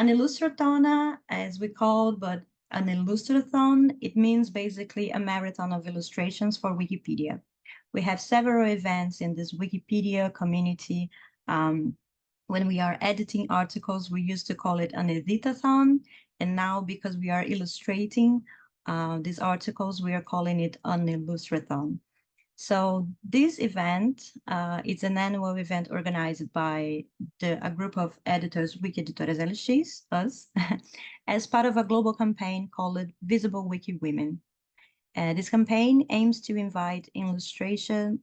An Illustratona, as we call, but an Illustrathon, it means basically a marathon of illustrations for Wikipedia. We have several events in this Wikipedia community. When we are editing articles, we used to call it an editathon. And now, because we are illustrating these articles, we are calling it an Illustrathon. So this event, it's an annual event organized by a group of editors, Wikieditoras WELx, us, as part of a global campaign called Visible Wiki Women. This campaign aims to invite illustrating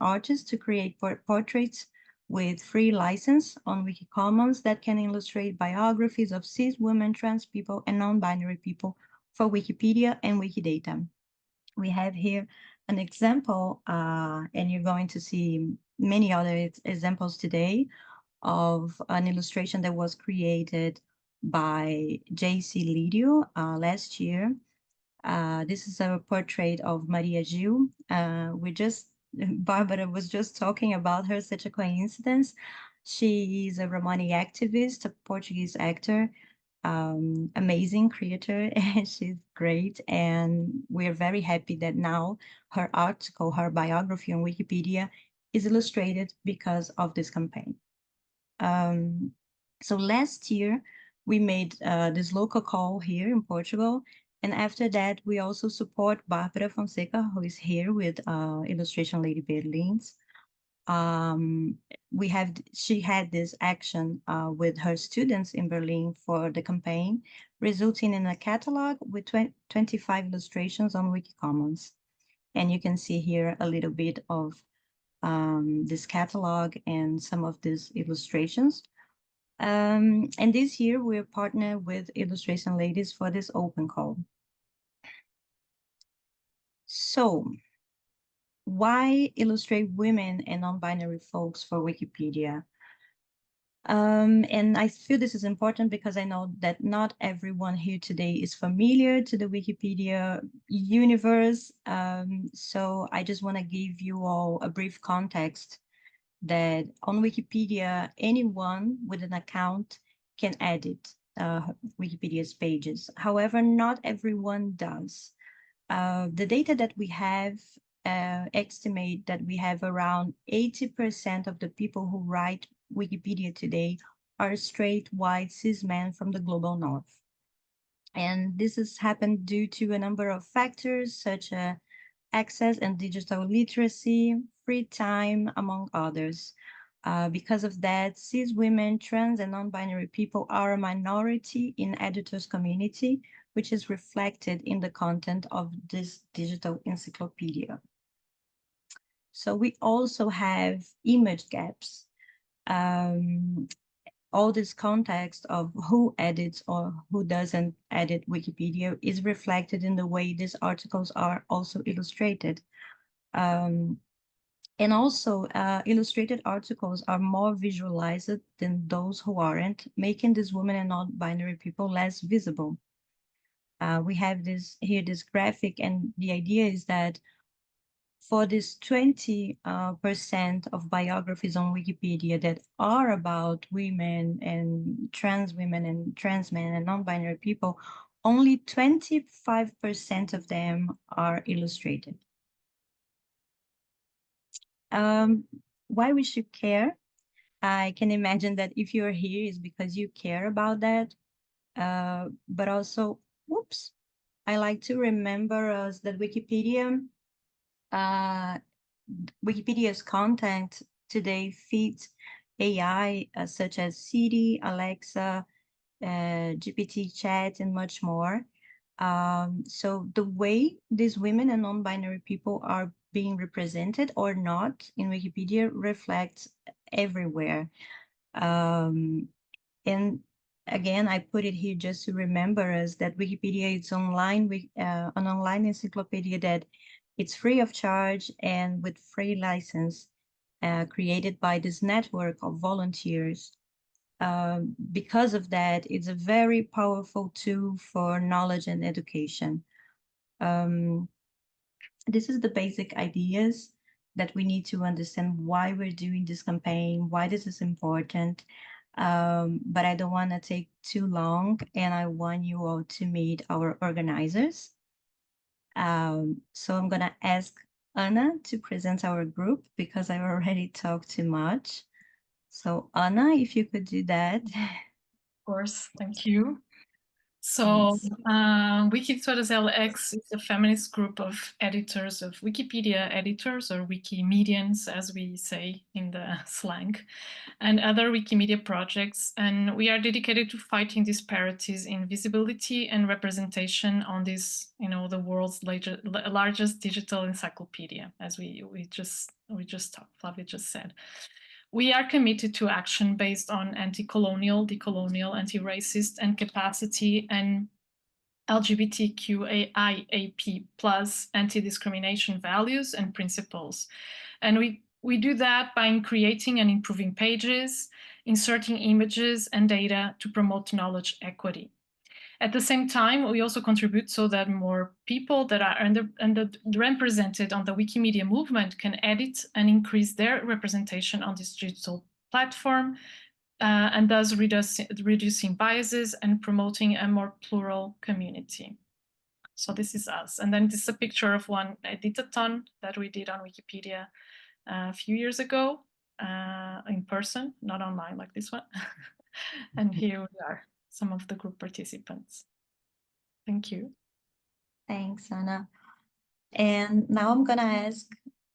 artists to create portraits with free license on Wiki Commons that can illustrate biographies of cis women, trans people, and non-binary people for Wikipedia and Wikidata. We have here an example, and you're going to see many other examples today of an illustration that was created by J.C. Lidio last year. This is a portrait of Maria Gil. Barbara was just talking about her, such a coincidence. She is a Romani activist, a Portuguese actor, amazing creator, and she's great. And we're very happy that now her article, her biography on Wikipedia is illustrated because of this campaign. So last year, we made this local call here in Portugal. And after that, we also support Bárbara Fonseca, who is here with Illustration Lady Berlins. She had this action with her students in Berlin for the campaign, resulting in a catalog with 25 illustrations on Wiki Commons. And you can see here a little bit of this catalog and some of these illustrations. And this year we're partnered with Illustration Ladies for this open call. So, why illustrate women and non-binary folks for Wikipedia? And I feel this is important because I know that not everyone here today is familiar to the Wikipedia universe. So I just want to give you all a brief context that on Wikipedia, anyone with an account can edit Wikipedia's pages. However, not everyone does. The data that we have estimate that we have around 80% of the people who write Wikipedia today are straight, white, cis men from the global north. And this has happened due to a number of factors such as access and digital literacy, free time, among others. Because of that, cis women, trans, and non-binary people are a minority in editors' community, which is reflected in the content of this digital encyclopedia. So we also have image gaps. All this context of who edits or who doesn't edit Wikipedia is reflected in the way these articles are also illustrated. And also, illustrated articles are more visualized than those who aren't, making these women and non-binary people less visible. We have this graphic, and the idea is that for this 20% of biographies on Wikipedia that are about women and trans men and non-binary people, only 25% of them are illustrated. Why we should care? I can imagine that if you're here, it's because you care about that. But also, whoops, I like to remember us that Wikipedia's content today feeds AI such as Siri, Alexa, GPT chat, and much more. So the way these women and non-binary people are being represented or not in Wikipedia reflects everywhere. And again, I put it here just to remember us that Wikipedia is an online encyclopedia that it's free of charge and with free license, created by this network of volunteers. Because of that, it's a very powerful tool for knowledge and education. This is the basic ideas that we need to understand why we're doing this campaign, why this is important. but I don't want to take too long, and I want you all to meet our organizers. So I'm going to ask Anna to present our group because I already talked too much. So Anna, if you could do that. Of course, thank you. So Wikimedia WELx is a feminist group of editors, of Wikipedia editors, or Wikimedians, as we say in the slang, and other Wikimedia projects. And we are dedicated to fighting disparities in visibility and representation on this, the world's largest digital encyclopedia, as we just talked, Flavia just said. We are committed to action based on anti-colonial, decolonial, anti-racist, and capacity and LGBTQIAP+ anti-discrimination values and principles. And we do that by creating and improving pages, inserting images and data to promote knowledge equity. At the same time, we also contribute so that more people that are underrepresented on the Wikimedia movement can edit and increase their representation on this digital platform, and thus reducing biases and promoting a more plural community. So this is us. And then this is a picture of one editathon that we did on Wikipedia a few years ago, in person, not online like this one. And here we are, some of the group participants. Thank you. Thanks, Anna. And now I'm gonna ask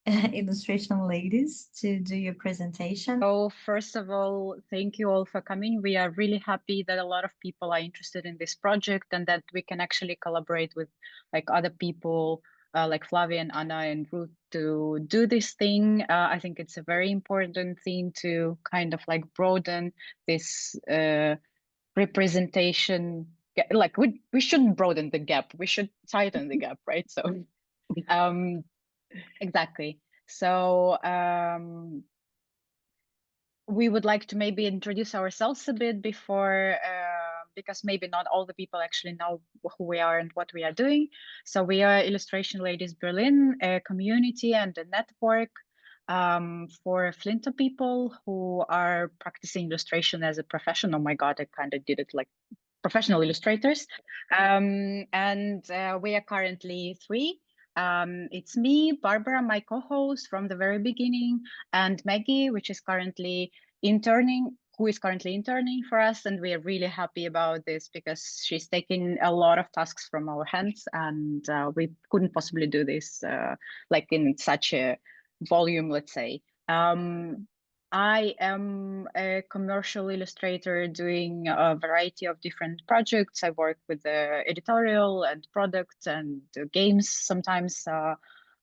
Illustration ladies to do your presentation. So first of all, thank you all for coming. We are really happy that a lot of people are interested in this project and that we can actually collaborate with like other people like Flavia and Anna and Ruth to do this thing. I think it's a very important thing to kind of like broaden this representation. Like we shouldn't broaden the gap, we should tighten the gap, right? So exactly. So we would like to maybe introduce ourselves a bit before, because maybe not all the people actually know who we are and what we are doing. So we are Illustration Ladies Berlin, a community and a network for Flinter people who are practicing illustration as a profession. Oh my God, I kind of did it like professional illustrators. And we are currently 3. It's me, Barbara, my co-host from the very beginning, and Maggie, who is currently interning for us. And we are really happy about this because she's taking a lot of tasks from our hands, and we couldn't possibly do this like in such a volume, let's say. I am a commercial illustrator doing a variety of different projects. I work with the editorial and product and games sometimes,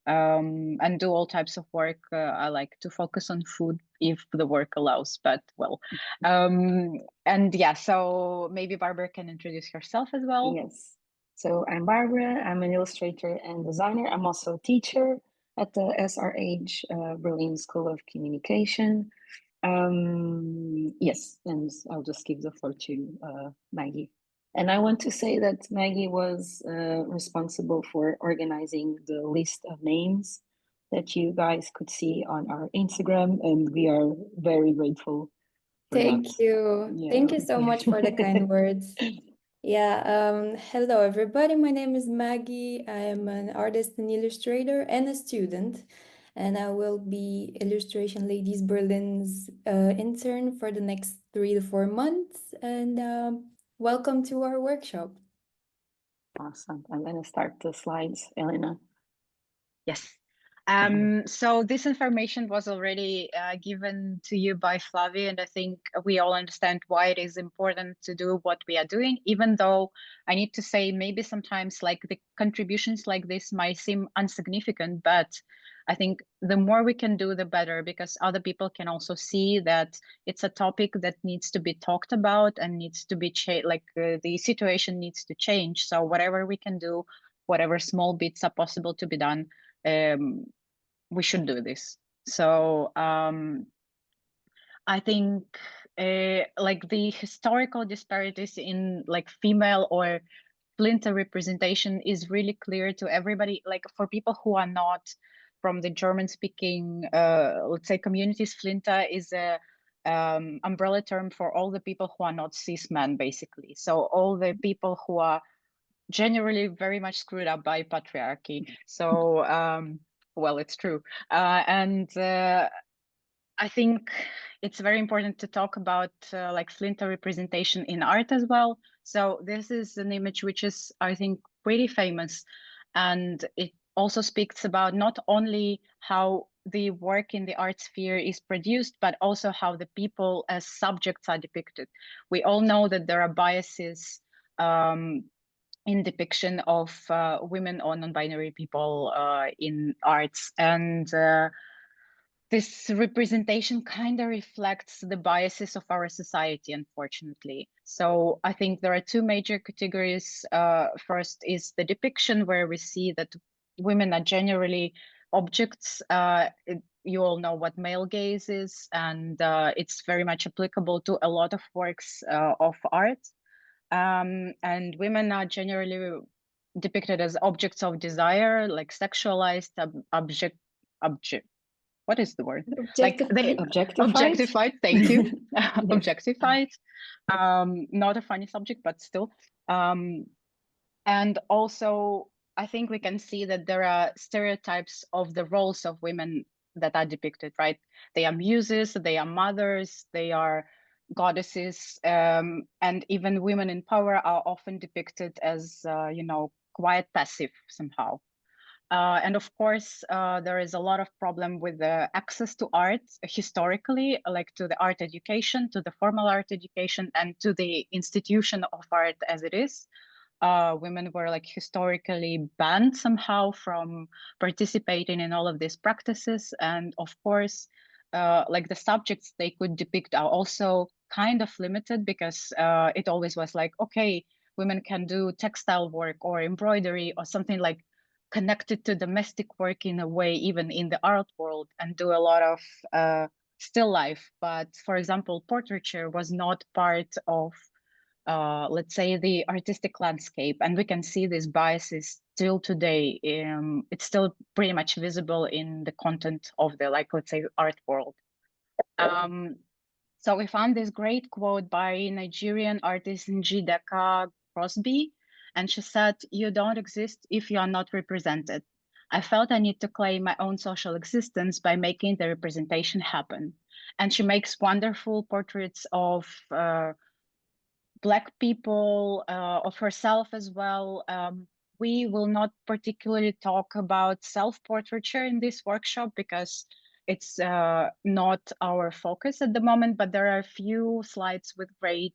and do all types of work. I like to focus on food if the work allows, but well. And yeah, so maybe Barbara can introduce yourself as well. Yes. So I'm Barbara. I'm an illustrator and designer. I'm also a teacher at the SRH Berlin School of Communication. Yes, and I'll just give the floor to Maggie. And I want to say that Maggie was responsible for organizing the list of names that you guys could see on our Instagram, and we are very grateful. Thank you. Yeah. Thank you so much for the kind words. Yeah, hello everybody. My name is Maggie. I am an artist and illustrator and a student, and I will be Illustration Ladies Berlin's intern for the next 3 to 4 months. And welcome to our workshop. Awesome. I'm going to start the slides, Elena. Yes. So this information was already given to you by Flavia, and I think we all understand why it is important to do what we are doing, even though I need to say maybe sometimes like the contributions like this might seem insignificant, but I think the more we can do, the better, because other people can also see that it's a topic that needs to be talked about and needs to be the situation needs to change. So whatever we can do, whatever small bits are possible to be done, we should do this. So I think like the historical disparities in like female or Flinter representation is really clear to everybody. Like for people who are not from the German speaking, let's say communities, Flinter is a umbrella term for all the people who are not cis men, basically. So all the people who are generally very much screwed up by patriarchy. So, well, it's true. I think it's very important to talk about like flinter representation in art as well. So this is an image which is, I think, pretty famous, and it also speaks about not only how the work in the art sphere is produced, but also how the people as subjects are depicted. We all know that there are biases in depiction of women or non-binary people in arts, and this representation kind of reflects the biases of our society, unfortunately. So I think there are two major categories. First is the depiction, where we see that women are generally objects. You all know what male gaze is, and it's very much applicable to a lot of works of art. And women are generally depicted as objects of desire, like sexualized, object. What is the word? Like they objectified. Thank you. Yes. Objectified. Not a funny subject, but still. And also, I think we can see that there are stereotypes of the roles of women that are depicted, right? They are muses, they are mothers, they are goddesses, and even women in power are often depicted as, you know, quite passive somehow. And of course, there is a lot of problem with the access to art historically, like to the art education, to the formal art education, and to the institution of art as it is. Women were like historically banned somehow from participating in all of these practices. And of course, like the subjects they could depict are also kind of limited, because it always was like, okay, women can do textile work or embroidery or something like connected to domestic work in a way, even in the art world, and do a lot of still life. But for example, portraiture was not part of, let's say, the artistic landscape. And we can see these biases still today. It's still pretty much visible in the content of the, like, let's say, art world. So we found this great quote by Nigerian artist Njideka Crosby, and she said, "You don't exist if you are not represented. I felt I need to claim my own social existence by making the representation happen." And she makes wonderful portraits of Black people, of herself as well. We will not particularly talk about self-portraiture in this workshop because it's not our focus at the moment, but there are a few slides with great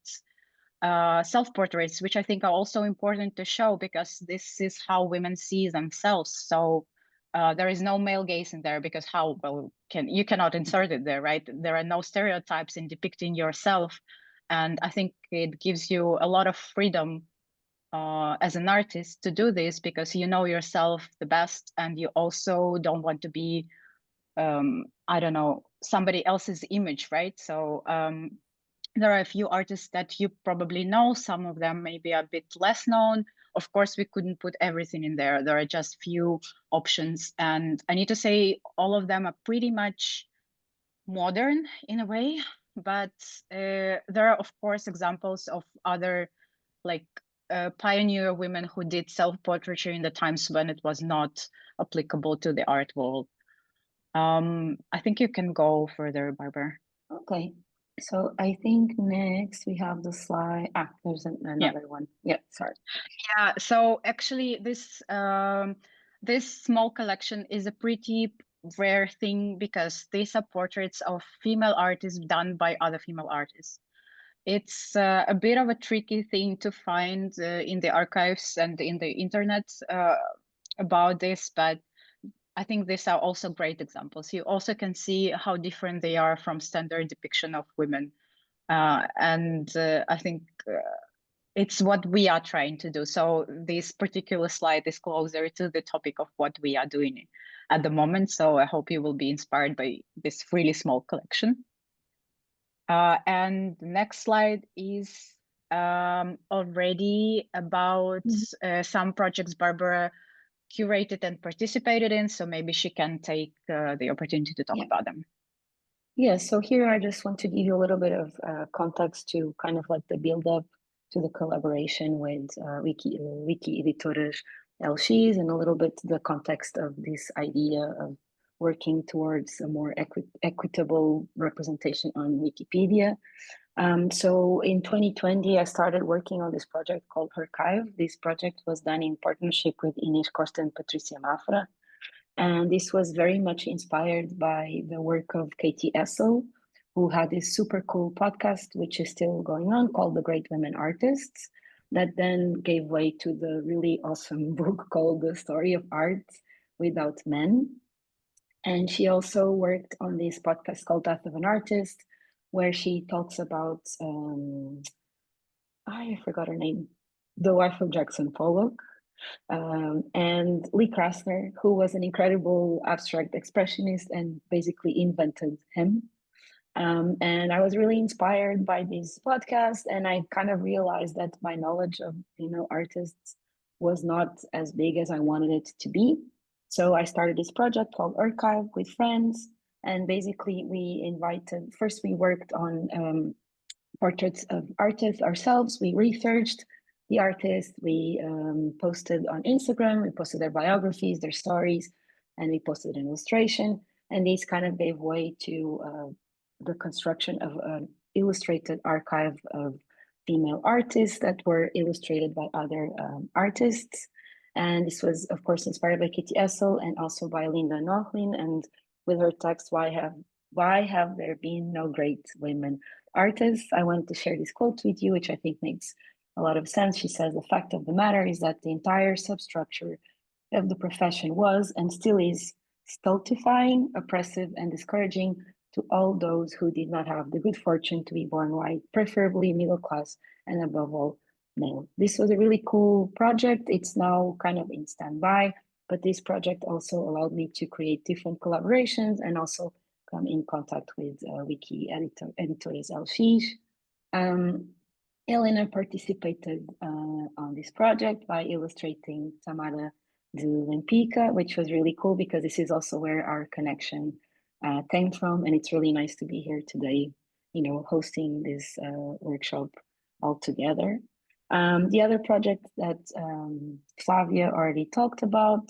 self-portraits, which I think are also important to show, because this is how women see themselves. So there is no male gaze in there, because how well you cannot insert it there, right? There are no stereotypes in depicting yourself. And I think it gives you a lot of freedom as an artist to do this, because you know yourself the best, and you also don't want to be, I don't know, somebody else's image, right? So there are a few artists that you probably know. Some of them maybe a bit less known. Of course, we couldn't put everything in there. There are just few options. And I need to say all of them are pretty much modern in a way. But there are, of course, examples of other, like, pioneer women who did self-portraiture in the times when it was not applicable to the art world. I think you can go further, Barbara. Okay. So I think next we have the slide. There's another one. Yeah, sorry. Yeah, so actually this this small collection is a pretty rare thing, because these are portraits of female artists done by other female artists. It's a bit of a tricky thing to find in the archives and in the internet about this, but I think these are also great examples. You also can see how different they are from standard depiction of women. And I think it's what we are trying to do. So this particular slide is closer to the topic of what we are doing at the moment. So I hope you will be inspired by this really small collection. And the next slide is already about some projects Barbara curated and participated in. So maybe she can take the opportunity to talk about them. Yeah, so here I just want to give you a little bit of context to kind of like the build up to the collaboration with Wiki Editores WELx, and a little bit the context of this idea of working towards a more equitable representation on Wikipedia. So in 2020, I started working on this project called Archive. This project was done in partnership with Inês Costa and Patricia Mafra. And this was very much inspired by the work of Katie Essel, who had this super cool podcast, which is still going on, called The Great Women Artists, that then gave way to the really awesome book called The Story of Art Without Men. And she also worked on this podcast called Death of an Artist, where she talks about, I forgot her name, the wife of Jackson Pollock, and Lee Krasner, who was an incredible abstract expressionist and basically invented him. And I was really inspired by this podcast, and I kind of realized that my knowledge of female artists was not as big as I wanted it to be. So I started this project called Archive with friends, and basically first we worked on portraits of artists ourselves. We researched the artists, we posted on Instagram, we posted their biographies, their stories, and we posted an illustration. And these kind of gave way to the construction of an illustrated archive of female artists that were illustrated by other artists. And this was, of course, inspired by Katie Essel and also by Linda Nochlin. And with her text, why have there been no great women artists? I want to share this quote with you, which I think makes a lot of sense. She says, "The fact of the matter is that the entire substructure of the profession was and still is stultifying, oppressive, and discouraging to all those who did not have the good fortune to be born white, preferably middle class, and above all, male." This was a really cool project. It's now kind of in standby, but this project also allowed me to create different collaborations and also come in contact with Wiki Editores WELx. Elena participated on this project by illustrating Tamara de Lempica, which was really cool because this is also where our connection came from. And it's really nice to be here today, hosting this workshop all together. The other project that Flavia already talked about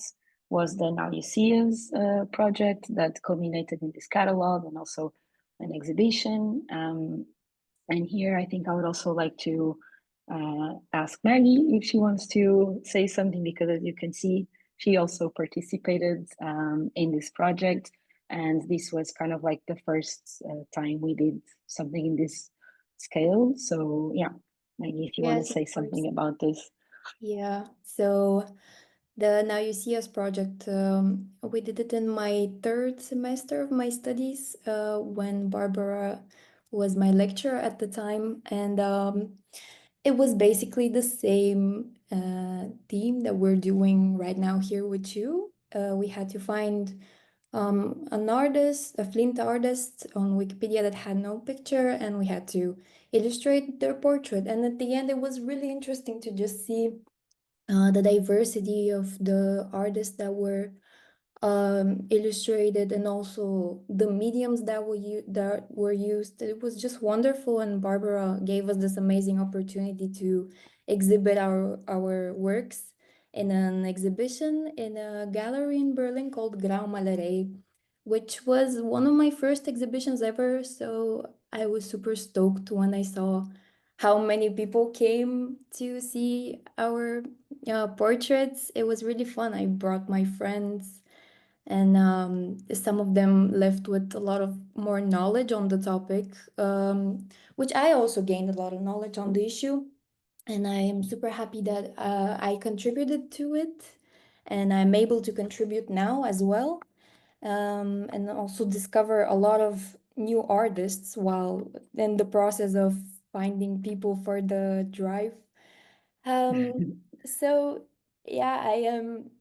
was the Now You See Us project that culminated in this catalog and also an exhibition. And here I think I would also like to ask Maggie if she wants to say something, because as you can see, she also participated in this project. And this was kind of like the first time we did something in this scale. So yeah, Maggie, if you want to say something about this. Yeah, so the Now You See Us project, we did it in my third semester of my studies when Bárbara was my lecturer at the time. And it was basically the same theme that we're doing right now here with you. We had to find an artist, a flint artist on Wikipedia that had no picture, and we had to illustrate their portrait. And at the end, it was really interesting to just see the diversity of the artists that were illustrated, and also the mediums that were used. It was just wonderful, and Bárbara gave us this amazing opportunity to exhibit our works in an exhibition in a gallery in Berlin called Grau Malerei, which was one of my first exhibitions ever. So I was super stoked when I saw how many people came to see our portraits. It was really fun. I brought my friends, and some of them left with a lot of more knowledge on the topic, which I also gained a lot of knowledge on the issue. And I am super happy that I contributed to it, and I'm able to contribute now as well, and also discover a lot of new artists while in the process of finding people for the drive. So yeah, I am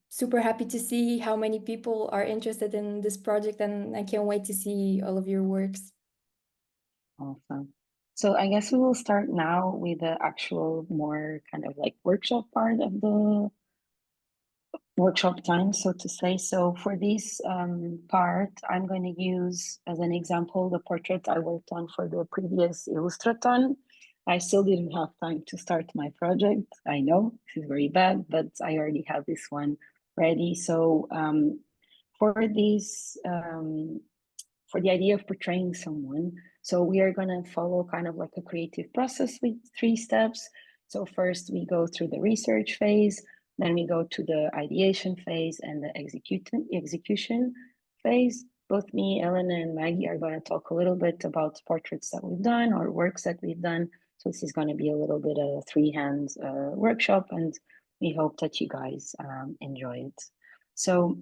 super happy to see how many people are interested in this project, and I can't wait to see all of your works. Awesome. So I guess we will start now with the actual more kind of like workshop part of the workshop time, so to say. So for this part, I'm going to use as an example the portrait I worked on for the previous Illustraton. I still didn't have time to start my project. I know this is very bad, but I already have this one ready. So for this, for the idea of portraying someone, so we are going to follow kind of like a creative process with 3 steps. So first we go through the research phase, then we go to the ideation phase and the execution phase. Both me, Elena, and Maggie are going to talk a little bit about portraits that we've done or works that we've done. So this is going to be a little bit of a 3-hand workshop, and we hope that you guys enjoy it. So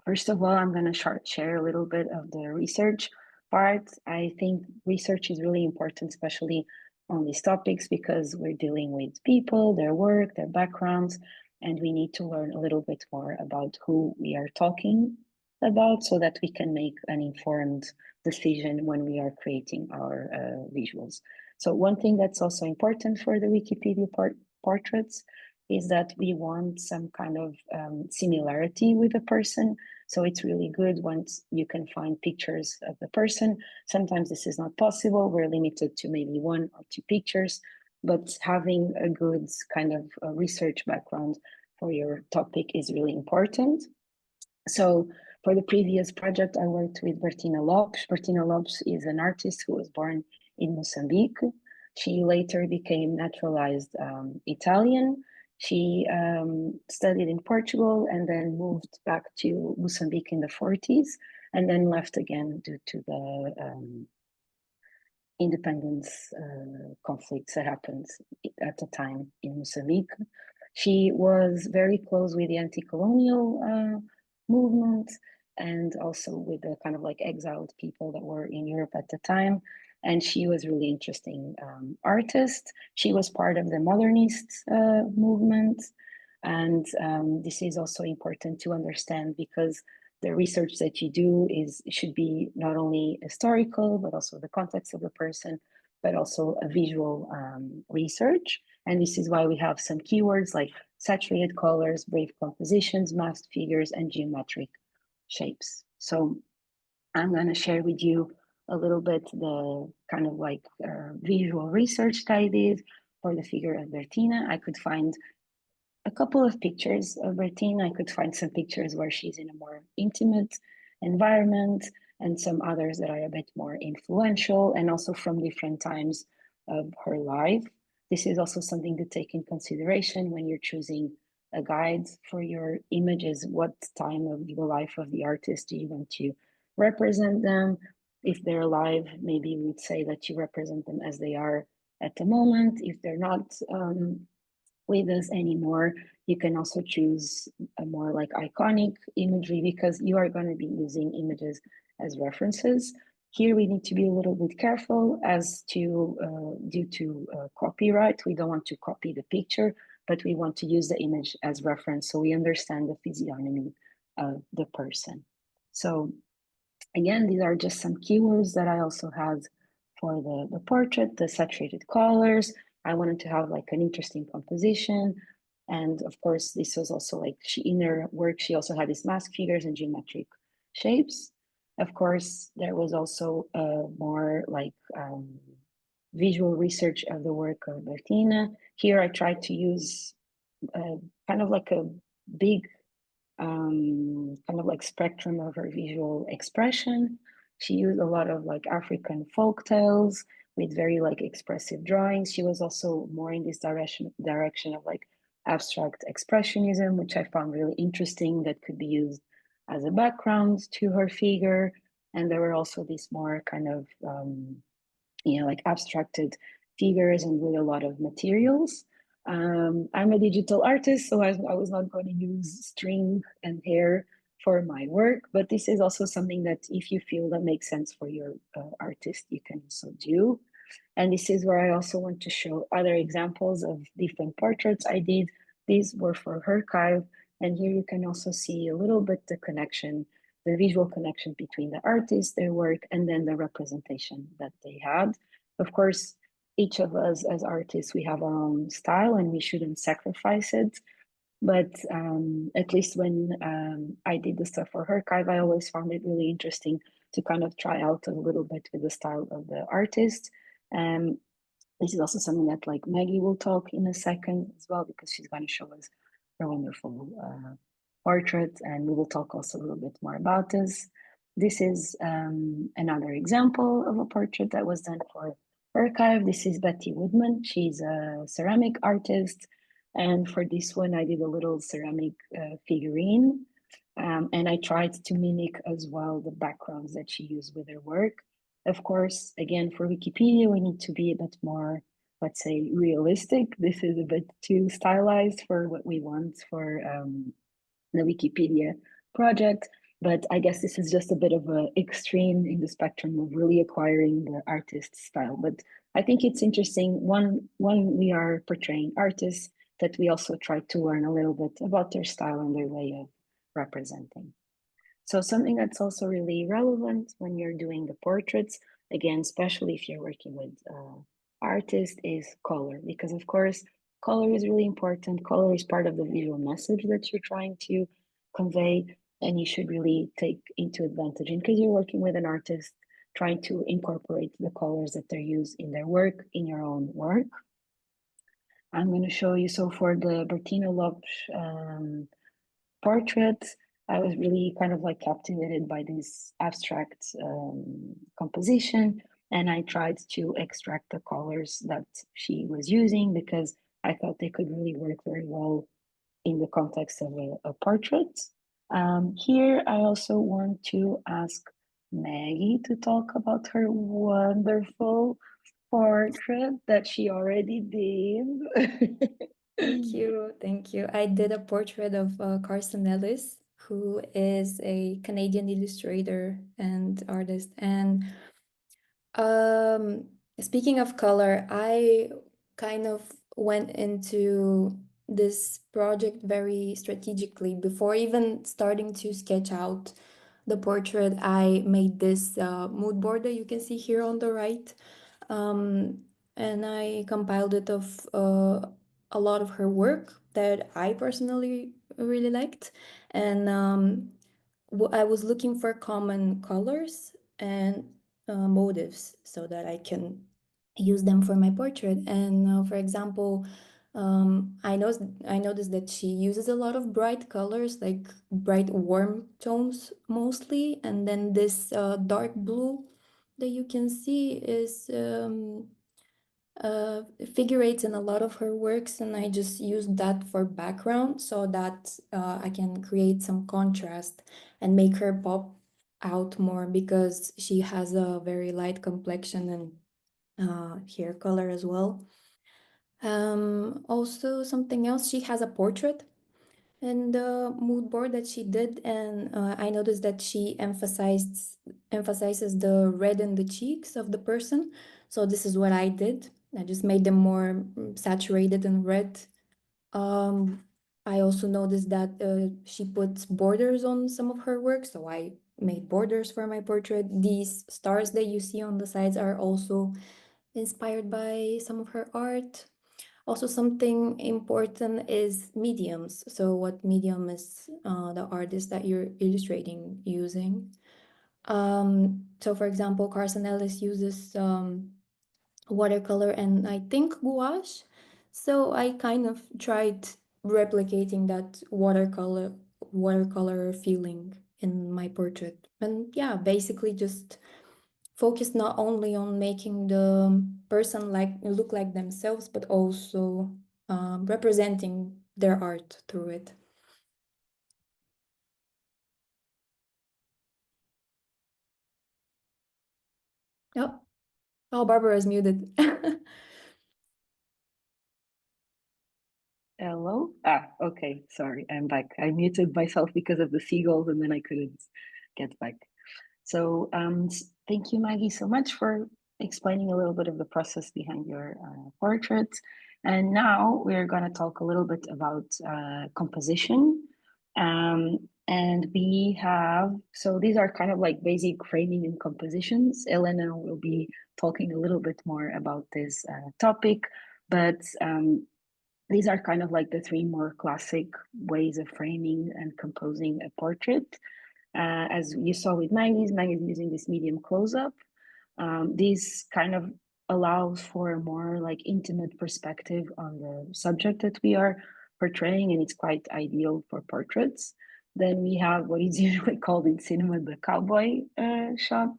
first of all, I'm going to share a little bit of the research part. I think research is really important, especially on these topics, because we're dealing with people, their work, their backgrounds, and we need to learn a little bit more about who we are talking about so that we can make an informed decision when we are creating our visuals. So one thing that's also important for the Wikipedia portraits is that we want some kind of similarity with the person. So it's really good once you can find pictures of the person. Sometimes this is not possible. We're limited to maybe 1 or 2 pictures, but having a good kind of research background for your topic is really important. So for the previous project, I worked with Bertina Lopes. Bertina Lopes is an artist who was born in Mozambique. She later became naturalized Italian. She studied in Portugal and then moved back to Mozambique in the 40s and then left again due to the independence conflicts that happened at the time in Mozambique. She was very close with the anti-colonial movement and also with the kind of like exiled people that were in Europe at the time. And she was really interesting artist. She was part of the modernist movement. And this is also important to understand because the research that you do should be not only historical, but also the context of the person, but also a visual research. And this is why we have some keywords like saturated colors, brave compositions, masked figures, and geometric shapes. So I'm going to share with you a little bit the kind of like visual research that I did for the figure of Bertina. I could find a couple of pictures of Bertina. I could find some pictures where she's in a more intimate environment and some others that are a bit more influential and also from different times of her life. This is also something to take in consideration when you're choosing a guide for your images. What time of the life of the artist do you want to represent them? If they're alive, maybe we'd say that you represent them as they are at the moment. If they're not with us anymore, you can also choose a more like iconic imagery because you are going to be using images as references. Here we need to be a little bit careful as to due to copyright. We don't want to copy the picture, but we want to use the image as reference so we understand the physiognomy of the person. So again, these are just some keywords that I also had for the portrait, the saturated colors. I wanted to have like an interesting composition. And of course, this was also like in her work, she also had these mask figures and geometric shapes. Of course, there was also more like visual research of the work of Bertina. Here I tried to use kind of like a big kind of like spectrum of her visual expression. She used a lot of like African folk tales with very like expressive drawings. She was also more in this direction of like abstract expressionism, which I found really interesting, that could be used as a background to her figure. And there were also these more kind of, like abstracted figures and with a lot of materials. I'm a digital artist, so I was not going to use string and hair for my work, but this is also something that if you feel that makes sense for your artist, you can also do. And this is where I also want to show other examples of different portraits I did. These were for archive, and here you can also see a little bit the connection, the visual connection between the artist, their work, and then the representation that they had. Of course, each of us as artists, we have our own style and we shouldn't sacrifice it. But at least when I did the stuff for Archive, I always found it really interesting to kind of try out a little bit with the style of the artist. This is also something that like Maggie will talk in a second as well, because she's going to show us her wonderful portrait, and we will talk also a little bit more about this. This is another example of a portrait that was done for Archive. This is Betty Woodman. She's a ceramic artist. And for this one, I did a little ceramic figurine. And I tried to mimic as well the backgrounds that she used with her work. Of course, again, for Wikipedia, we need to be a bit more, let's say, realistic. This is a bit too stylized for what we want for the Wikipedia project. But I guess this is just a bit of an extreme in the spectrum of really acquiring the artist's style. But I think it's interesting, when we are portraying artists, that we also try to learn a little bit about their style and their way of representing. So something that's also really relevant when you're doing the portraits, again, especially if you're working with artists, is color. Because of course, color is really important. Color is part of the visual message that you're trying to convey, and you should really take into advantage. In case you're working with an artist, trying to incorporate the colors that they use in their work, in your own work. I'm going to show you, so for the Bertina Lopes portrait, I was really kind of like captivated by this abstract composition, and I tried to extract the colors that she was using because I thought they could really work very well in the context of a portrait. Here, I also want to ask Maggie to talk about her wonderful portrait that she already did. Thank you. Thank you. I did a portrait of Carson Ellis, who is a Canadian illustrator and artist. And speaking of color, I kind of went into this project very strategically. Before even starting to sketch out the portrait, I made this mood board that you can see here on the right. And I compiled it of a lot of her work that I personally really liked. And I was looking for common colors and motives so that I can use them for my portrait. And for example, I noticed that she uses a lot of bright colors, like bright warm tones mostly, and then this dark blue that you can see is figurates in a lot of her works, and I just used that for background so that I can create some contrast and make her pop out more, because she has a very light complexion and hair color as well. Also something else, she has a portrait and the mood board that she did, and I noticed that she emphasizes the red in the cheeks of the person. So this is what I did. I just made them more saturated in red. I also noticed that she puts borders on some of her work, so I made borders for my portrait. These stars that you see on the sides are also inspired by some of her art. Also, something important is mediums. So what medium is the artist that you're illustrating using? So for example, Carson Ellis uses watercolor and I think gouache. So I kind of tried replicating that watercolor feeling in my portrait. And yeah, basically just focus not only on making the person look like themselves, but also representing their art through it. Oh, Barbara is muted. Hello? Okay, sorry, I'm back. I muted myself because of the seagulls and then I couldn't get back. So thank you, Maggie, so much for explaining a little bit of the process behind your portrait. And now we're going to talk a little bit about composition. And we have, so these are kind of like basic framing and compositions. Elena will be talking a little bit more about this topic, but these are kind of like the three more classic ways of framing and composing a portrait. As you saw with Maggie's using this medium close-up. This kind of allows for a more like intimate perspective on the subject that we are portraying, and it's quite ideal for portraits. Then we have what is usually called in cinema the cowboy shot.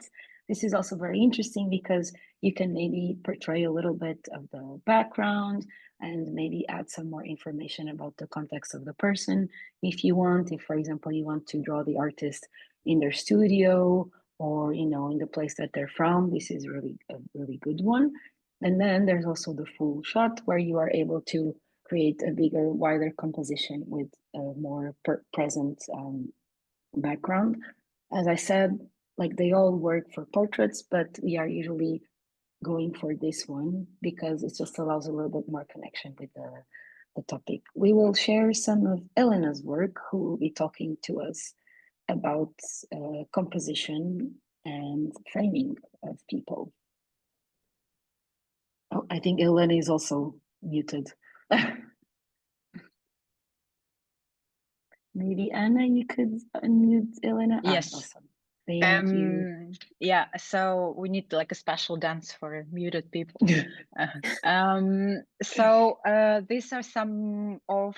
This is also very interesting because you can maybe portray a little bit of the background and maybe add some more information about the context of the person if you want. If, for example, you want to draw the artist in their studio or, you know, in the place that they're from, this is really a really good one. And then there's also the full shot where you are able to create a bigger, wider composition with a more present background. As I said, like they all work for portraits, but we are usually going for this one because it just allows a little bit more connection with the topic. We will share some of Elena's work, who will be talking to us about composition and framing of people. Oh, I think Elena is also muted. Maybe Anna, you could unmute Elena. Yes. Awesome. Thank you. Yeah, so we need like a special dance for muted people. These are some of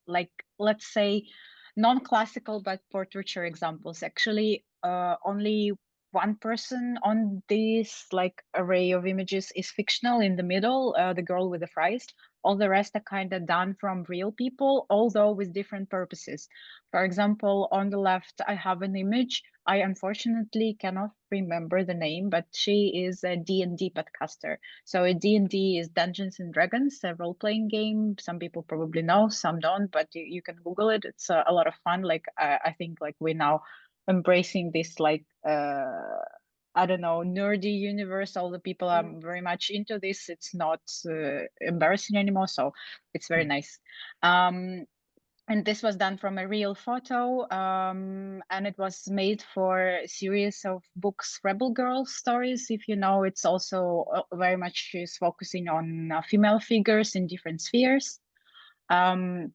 like, let's say, non-classical but portraiture examples. Actually, only one person on this like array of images is fictional in the middle, the girl with the fries. All the rest are kind of done from real people, although with different purposes. For example, on the left, I have an image. I unfortunately cannot remember the name, but she is a D&D podcaster. So a D&D is Dungeons and Dragons, a role-playing game. Some people probably know, some don't, but you can Google it. It's a lot of fun. Like I think like we're now embracing this like I don't know, nerdy universe. All the people are very much into this. It's not embarrassing anymore, so it's very nice. And this was done from a real photo, and it was made for a series of books, Rebel Girl stories. If you know, it's also very much is focusing on female figures in different spheres. And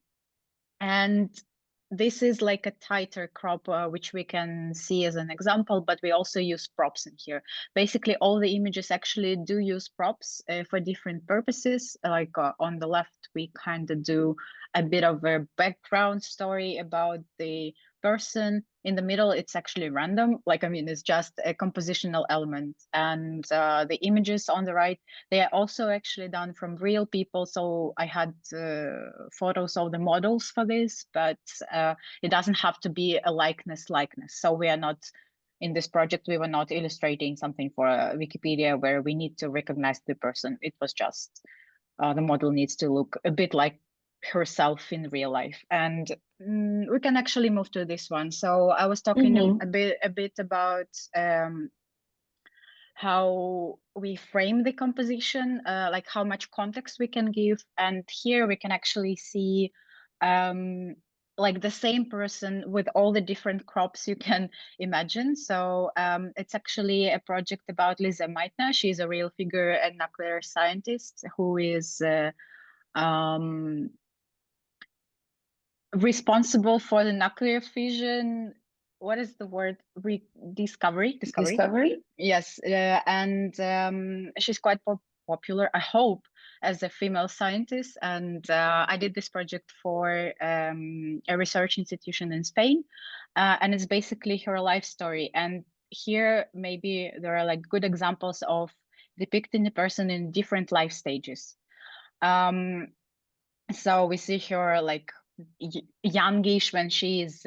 this is like a tighter crop, which we can see as an example, but we also use props in here. Basically, all the images actually do use props for different purposes. Like on the left, we kind of do a bit of a background story about the person. In the middle, it's actually random. Like, I mean, it's just a compositional element. And the images on the right, they are also actually done from real people. So I had photos of the models for this, but it doesn't have to be a likeness. So we are not, in this project, we were not illustrating something for Wikipedia where we need to recognize the person. It was just the model needs to look a bit like herself in real life. And we can actually move to this one. So I was talking a bit about how we frame the composition, like how much context we can give. And here we can actually see like the same person with all the different crops you can imagine. So it's actually a project about Lisa Meitner. She's a real figure and nuclear scientist who is responsible for the nuclear fission. What is the word? Discovery. Yes, and she's quite popular, I hope, as a female scientist. And I did this project for a research institution in Spain, and it's basically her life story. And here, maybe there are like good examples of depicting a person in different life stages. So we see her like youngish when she is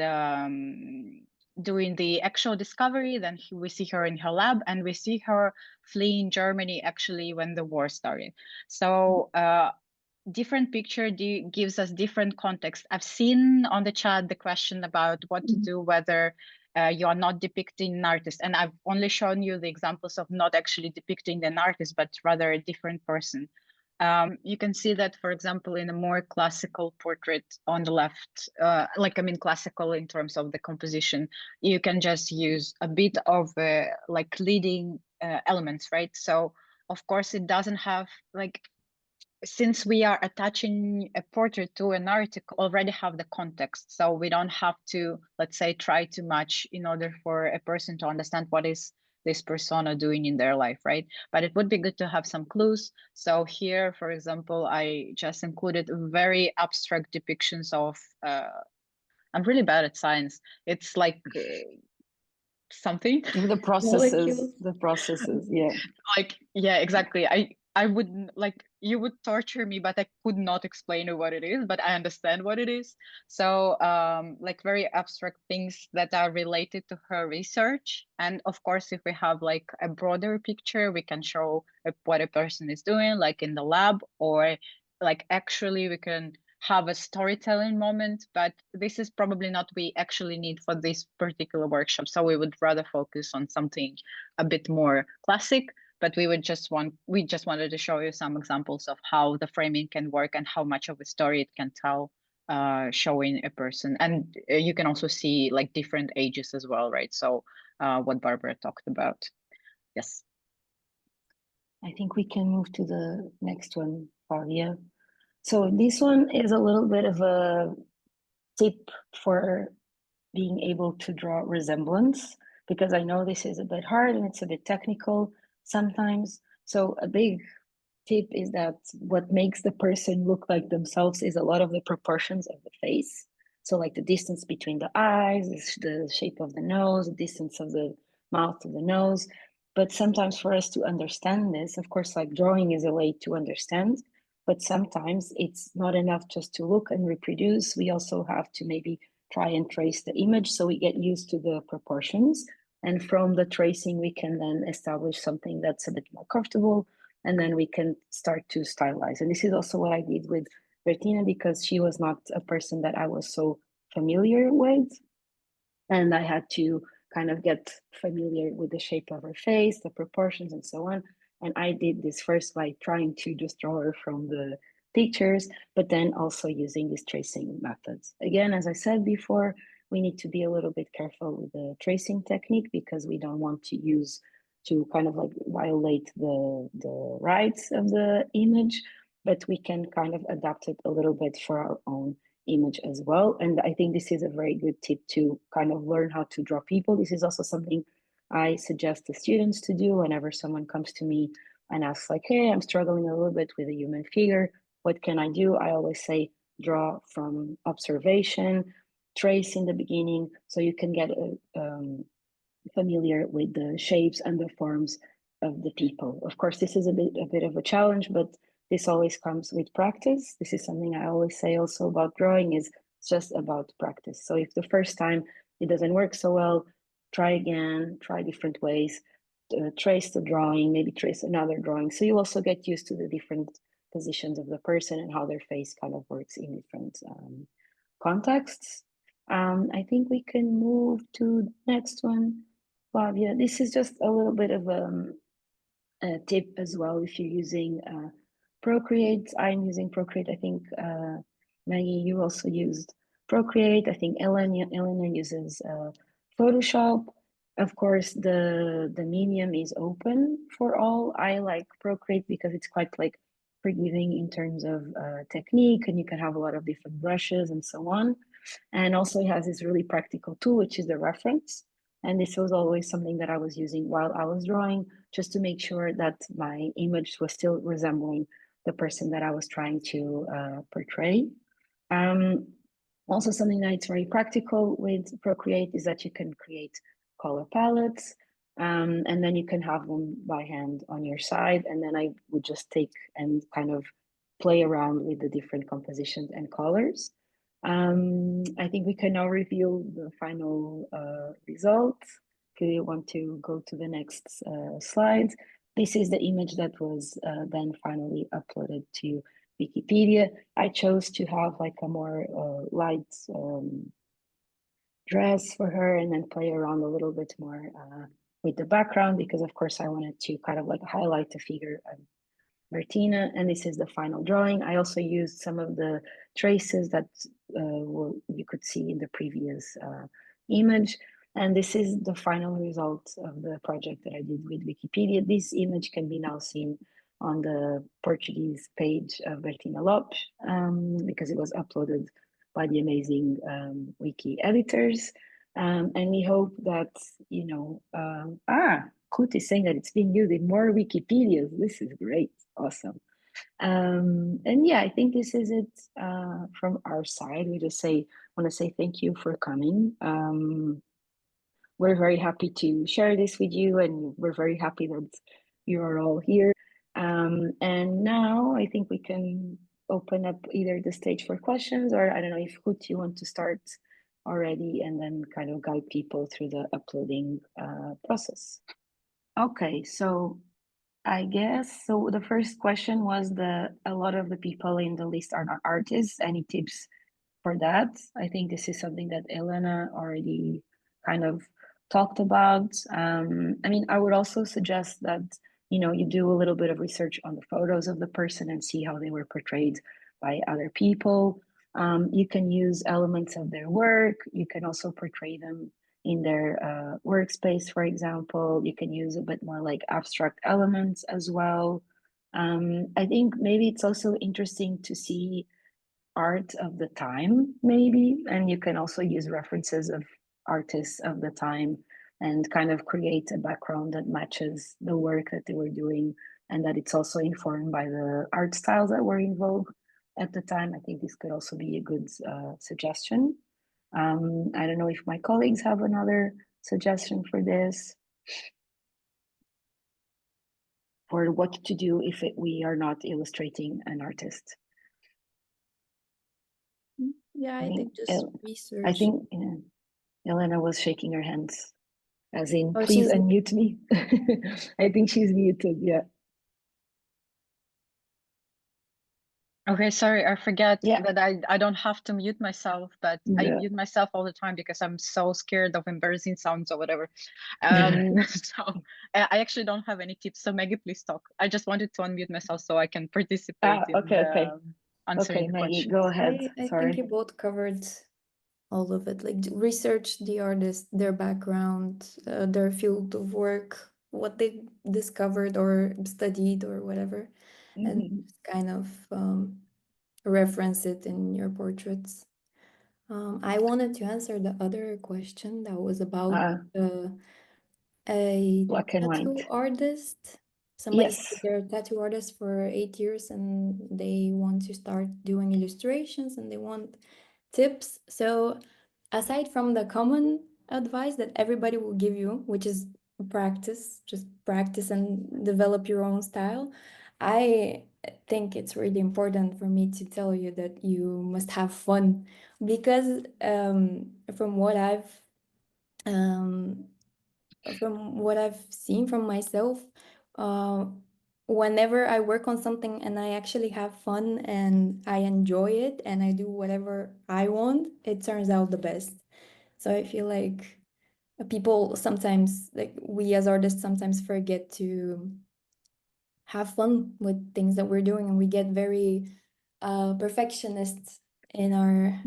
doing the actual discovery. Then we see her in her lab, and we see her fleeing Germany actually when the war started. So different picture gives us different context. I've seen on the chat the question about what to do whether you are not depicting an artist, and I've only shown you the examples of not actually depicting an artist, but rather a different person. You can see that, for example, in a more classical portrait on the left, like I mean classical in terms of the composition, you can just use a bit of like leading elements, right? So of course it doesn't have like since we are attaching a portrait to an article, already have the context. So we don't have to, let's say, try too much in order for a person to understand what is this persona doing in their life, right? But it would be good to have some clues. So here, for example, I just included very abstract depictions of, I'm really bad at science. It's like something. The processes, yeah. Like, yeah, exactly. I wouldn't, like, you would torture me, but I could not explain what it is, but I understand what it is. So like very abstract things that are related to her research. And of course, if we have like a broader picture, we can show what a person is doing, like in the lab, or like actually we can have a storytelling moment, but this is probably not we actually need for this particular workshop. So we would rather focus on something a bit more classic, but we just wanted to show you some examples of how the framing can work and how much of a story it can tell, showing a person. And you can also see like different ages as well, right? So what Barbara talked about. Yes. I think we can move to the next one, Flavia. So this one is a little bit of a tip for being able to draw resemblance, because I know this is a bit hard and it's a bit technical sometimes. So a big tip is that what makes the person look like themselves is a lot of the proportions of the face. So like the distance between the eyes, the shape of the nose, the distance of the mouth to the nose. But sometimes for us to understand this, of course, like drawing is a way to understand, but sometimes it's not enough just to look and reproduce. We also have to maybe try and trace the image so we get used to the proportions. And from the tracing, we can then establish something that's a bit more comfortable, and then we can start to stylize. And this is also what I did with Bertina, because she was not a person that I was so familiar with. And I had to kind of get familiar with the shape of her face, the proportions, and so on. And I did this first by trying to just draw her from the pictures, but then also using these tracing methods. Again, as I said before, we need to be a little bit careful with the tracing technique, because we don't want to use to kind of like violate the rights of the image, but we can kind of adapt it a little bit for our own image as well. And I think this is a very good tip to kind of learn how to draw people. This is also something I suggest the students to do whenever someone comes to me and asks like, hey, I'm struggling a little bit with a human figure. What can I do? I always say, draw from observation, trace in the beginning, so you can get familiar with the shapes and the forms of the people. Of course, this is a bit of a challenge, but this always comes with practice. This is something I always say also about drawing, is just about practice. So if the first time it doesn't work so well, try again, try different ways, trace the drawing, maybe trace another drawing. So you also get used to the different positions of the person and how their face kind of works in different contexts. I think we can move to the next one, Flavia. This is just a little bit of a tip as well if you're using Procreate. I'm using Procreate. I think Maggie, you also used Procreate. I think Elena uses Photoshop. Of course, the medium is open for all. I like Procreate because it's quite like forgiving in terms of technique, and you can have a lot of different brushes and so on. And also it has this really practical tool, which is the reference. And this was always something that I was using while I was drawing, just to make sure that my image was still resembling the person that I was trying to portray. Also, something that is very practical with Procreate is that you can create color palettes, and then you can have them by hand on your side. And then I would just take and kind of play around with the different compositions and colors. I think we can now reveal the final results. If you want to go to the next slide. This is the image that was then finally uploaded to Wikipedia. I chose to have like a more light dress for her, and then play around a little bit more with the background, because of course I wanted to kind of like highlight the figure of Bertina. And this is the final drawing. I also used some of the traces that you could see in the previous image. And this is the final result of the project that I did with Wikipedia. This image can be now seen on the Portuguese page of Bertina Lopes, because it was uploaded by the amazing wiki editors. And we hope that, you know, Kut is saying that it's being used in more Wikipedias. This is great, awesome. And yeah, I think this is it from our side. We just want to say thank you for coming. We're very happy to share this with you, and we're very happy that you are all here. And now I think we can open up either the stage for questions, or I don't know if Hut, you want to start already and then kind of guide people through the uploading process. Okay, so I guess so. The first question was a lot of the people in the list are not artists. Any tips for that? I think this is something that Elena already kind of talked about. I mean, I would also suggest that, you know, you do a little bit of research on the photos of the person and see how they were portrayed by other people. You can use elements of their work. You can also portray them in their workspace, for example. You can use a bit more like abstract elements as well. I think maybe it's also interesting to see art of the time, maybe, and you can also use references of artists of the time and kind of create a background that matches the work that they were doing, and that it's also informed by the art styles that were in vogue at the time. I think this could also be a good suggestion. I don't know if my colleagues have another suggestion for this, or what to do if we are not illustrating an artist. Yeah, I think just research. I think Elena was shaking her hands, as in, Oh, please unmute me. I think she's muted, yeah. Okay, sorry, I forget Yeah. that I don't have to mute myself, but I Yeah. mute myself all the time because I'm so scared of embarrassing sounds or whatever. So I actually don't have any tips. So Maggie, please talk. I just wanted to unmute myself so I can participate in answering the Maggie, questions. go ahead. I Sorry. think you both covered all of it. Like research the artist, their background, their field of work, what they discovered or studied or whatever, and kind of reference it in your portraits. I wanted to answer the other question that was about a black and tattoo white artist. Somebody Yes. said they're a tattoo artist for 8 years and they want to start doing illustrations and they want tips. So aside from the common advice that everybody will give you, which is practice, just practice and develop your own style, I think it's really important for me to tell you that you must have fun, because from what I've seen from myself, uh, whenever I work on something and I actually have fun and I enjoy it and I do whatever I want, it turns out the best. So I feel like people sometimes, like we as artists, sometimes forget to have fun with things that we're doing, and we get very perfectionist in our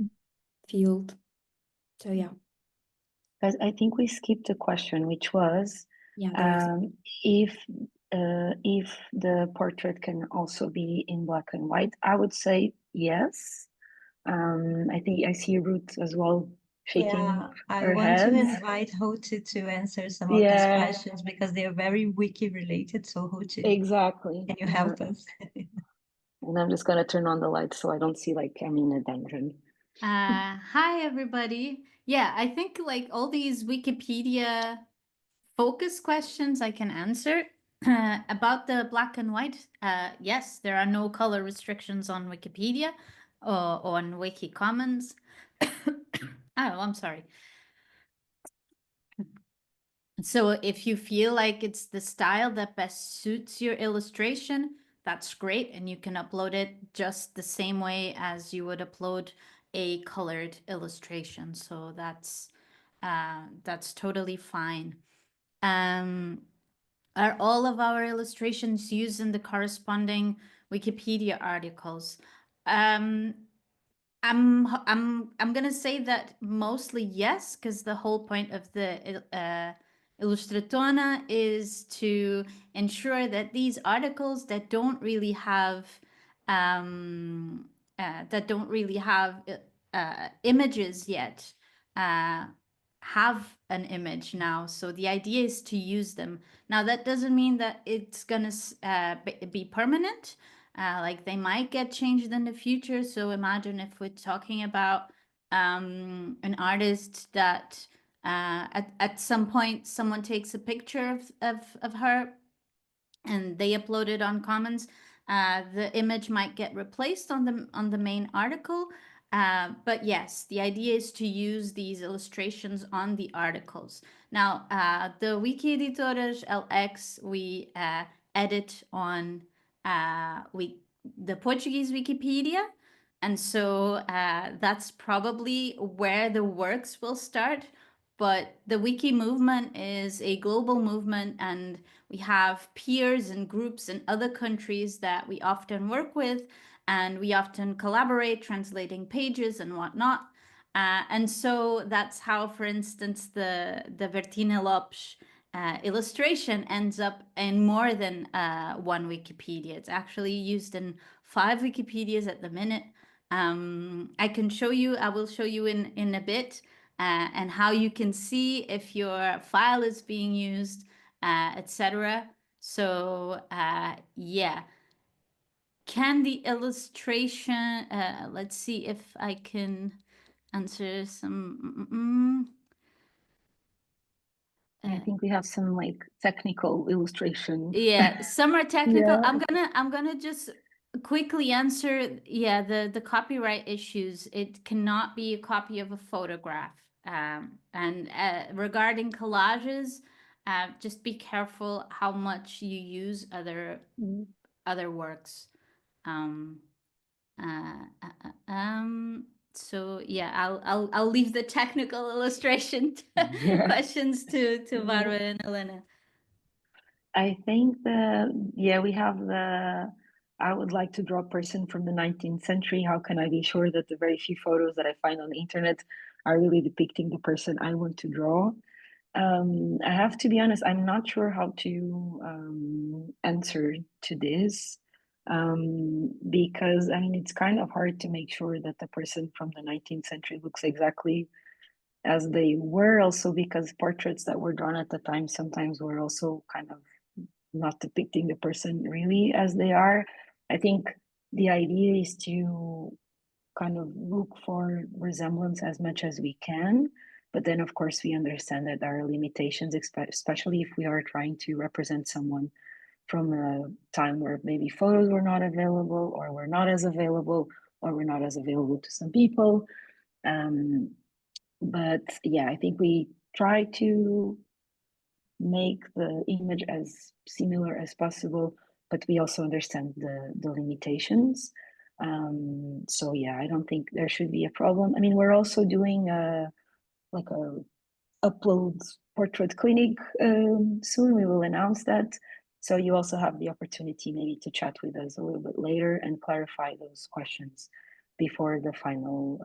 field. So yeah. I think we skipped a question, which was if the portrait can also be in black and white. I would say yes. I think I see Rute as well shaking I her want head. to invite Rute to answer some of these questions because they are very wiki related. So Rute, exactly, can you help us? And I'm just gonna turn on the light so I don't see like I'm in a dungeon. Hi everybody. Yeah, I think like all these Wikipedia focus questions I can answer. About the black and white, yes, there are no color restrictions on Wikipedia or on Wiki Commons. Oh, I'm sorry. So if you feel like it's the style that best suits your illustration, that's great, and you can upload it just the same way as you would upload a colored illustration. So that's totally fine. Are all of our illustrations used in the corresponding Wikipedia articles? I'm gonna say that mostly yes, because the whole point of the Ilustratona is to ensure that these articles that don't really have images yet have an image now. So the idea is to use them. Now that doesn't mean that it's gonna be permanent. Like they might get changed in the future. So imagine if we're talking about an artist that at some point someone takes a picture of her and they upload it on Commons, the image might get replaced on the main article. But yes, the idea is to use these illustrations on the articles. Now, the Wikieditores LX we edit on the Portuguese Wikipedia. And so that's probably where the works will start. But the Wiki movement is a global movement, and we have peers and groups in other countries that we often work with, and we often collaborate translating pages and whatnot. And so that's how, for instance, the Vertina Lopes illustration ends up in more than one Wikipedia. It's actually used in 5 Wikipedias at the minute. I will show you in a bit, and how you can see if your file is being used, etc. So yeah. Can the illustration, let's see if I can answer some. I think we have some like technical illustration. Yeah, some are technical. Yeah. I'm gonna just quickly answer. Yeah, the copyright issues. It cannot be a copy of a photograph. And regarding collages, just be careful how much you use other works. So yeah, I'll leave the technical illustration questions to Bárbara and Elena. I think we have I would like to draw a person from the 19th century. How can I be sure that the very few photos that I find on the internet are really depicting the person I want to draw? I have to be honest, I'm not sure how to answer to this, because I mean, it's kind of hard to make sure that the person from the 19th century looks exactly as they were, also because portraits that were drawn at the time sometimes were also kind of not depicting the person really as they are. I think the idea is to kind of look for resemblance as much as we can, but then of course we understand that there are limitations, especially if we are trying to represent someone from a time where maybe photos were not available, or were not as available, or were not as available to some people. But yeah, I think we try to make the image as similar as possible, but we also understand the limitations. So yeah, I don't think there should be a problem. I mean, we're also doing like a upload portrait clinic soon. We will announce that. So you also have the opportunity maybe to chat with us a little bit later and clarify those questions before the final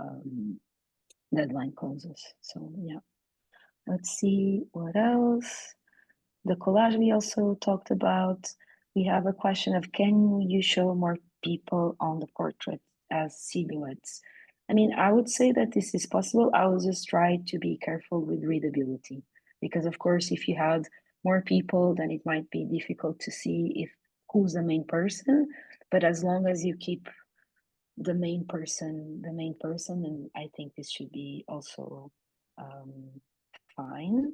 deadline closes. So yeah, let's see what else. The collage we also talked about. We have a question of, can you show more people on the portrait as silhouettes? I mean, I would say that this is possible. I will just try to be careful with readability, because of course, if you had more people, then it might be difficult to see if who's the main person. But as long as you keep the main person, and I think this should be also fine.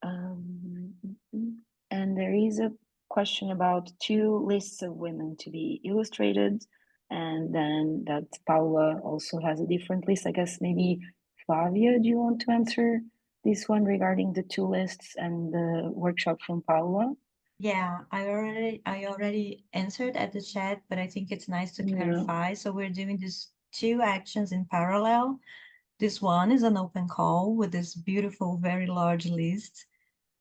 And there is a question about 2 lists of women to be illustrated, and then that Paula also has a different list. I guess maybe Flavia, do you want to answer this one regarding the 2 lists and the workshop from Paula? Yeah, I already answered at the chat, but I think it's nice to clarify. So we're doing these 2 actions in parallel. This one is an open call with this beautiful, very large list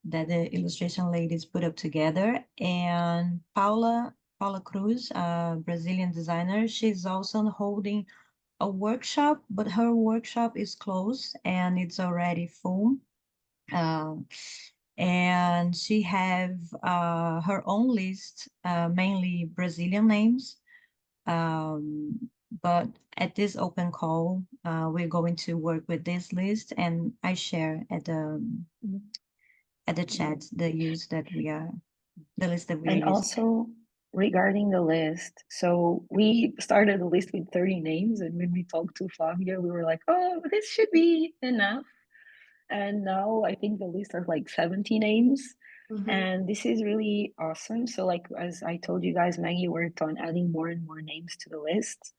that the illustration ladies put up together. And Paula Cruz, a Brazilian designer, she's also holding a workshop, but her workshop is closed and it's already full. And she have her own list, mainly Brazilian names. But at this open call, we're going to work with this list, and I share at the chat the list that we are And using. also regarding the list, so we started the list with 30 names, and when we talked to Flavia, we were like, oh, this should be enough. And now I think the list has like 70 names. And this is really awesome. So like, as I told you guys, Maggie worked on adding more and more names to the list.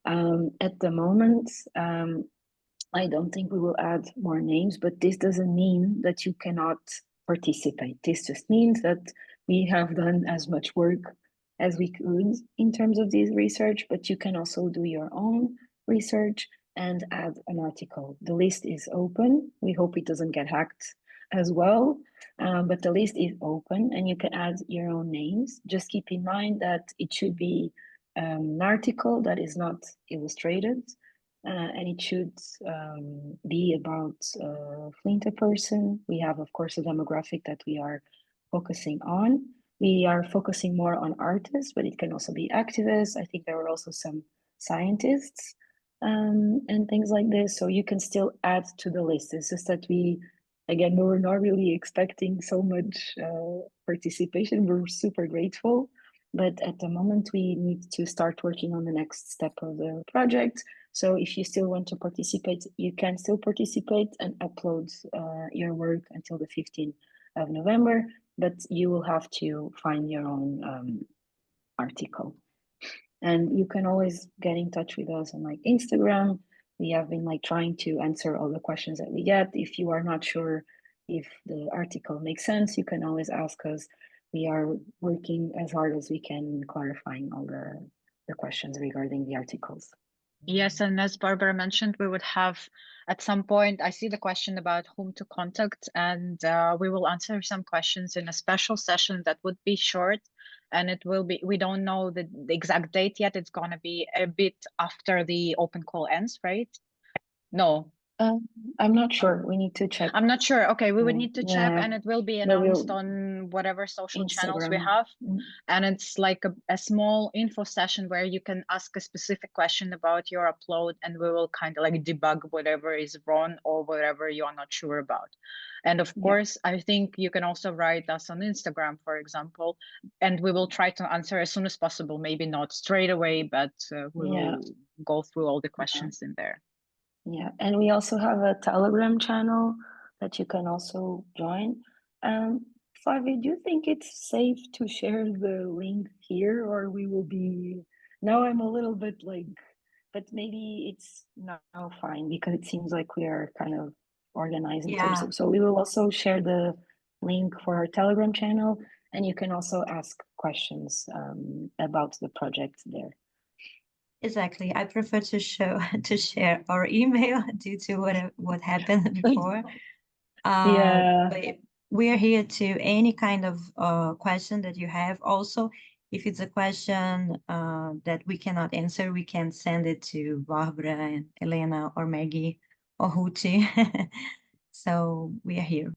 At the moment, I don't think we will add more names, but this doesn't mean that you cannot participate. This just means that we have done as much work as we could in terms of this research, but you can also do your own research and add an article. The list is open. We hope it doesn't get hacked as well, but the list is open and you can add your own names. Just keep in mind that it should be an article that is not illustrated. And it should be about Flinta person. We have, of course, a demographic that we are focusing on. We are focusing more on artists, but it can also be activists. I think there were also some scientists and things like this. So you can still add to the list. It's just that we were not really expecting so much participation. We're super grateful. But at the moment, we need to start working on the next step of the project. So if you still want to participate, you can still participate and upload your work until the 15th of November, but you will have to find your own article. And you can always get in touch with us on like Instagram. We have been like trying to answer all the questions that we get. If you are not sure if the article makes sense, you can always ask us. We are working as hard as we can clarifying all the questions regarding the articles. Yes, and as Barbara mentioned, we would have at some point, I see the question about whom to contact, and we will answer some questions in a special session that would be short, and it will be, we don't know the exact date yet. It's going to be a bit after the open call ends, right? No. I'm not sure. We need to check. I'm not sure. Okay, we would need to check, and it will be announced on whatever social channels we have. And it's like a small info session where you can ask a specific question about your upload, and we will kind of like debug whatever is wrong or whatever you are not sure about. And of course, I think you can also write us on Instagram, for example, and we will try to answer as soon as possible. Maybe not straight away, but we will go through all the questions in there. Yeah, and we also have a Telegram channel that you can also join. Flavia, do you think it's safe to share the link here, or we will be... Now I'm a little bit like, but maybe it's now fine because it seems like we are kind of organized in terms of... So we will also share the link for our Telegram channel, and you can also ask questions about the project there. Exactly. I prefer to share our email due to what happened before. But we are here to any kind of question that you have. Also, if it's a question that we cannot answer, we can send it to Bárbara and Elena or Maggie or Rute. So we are here.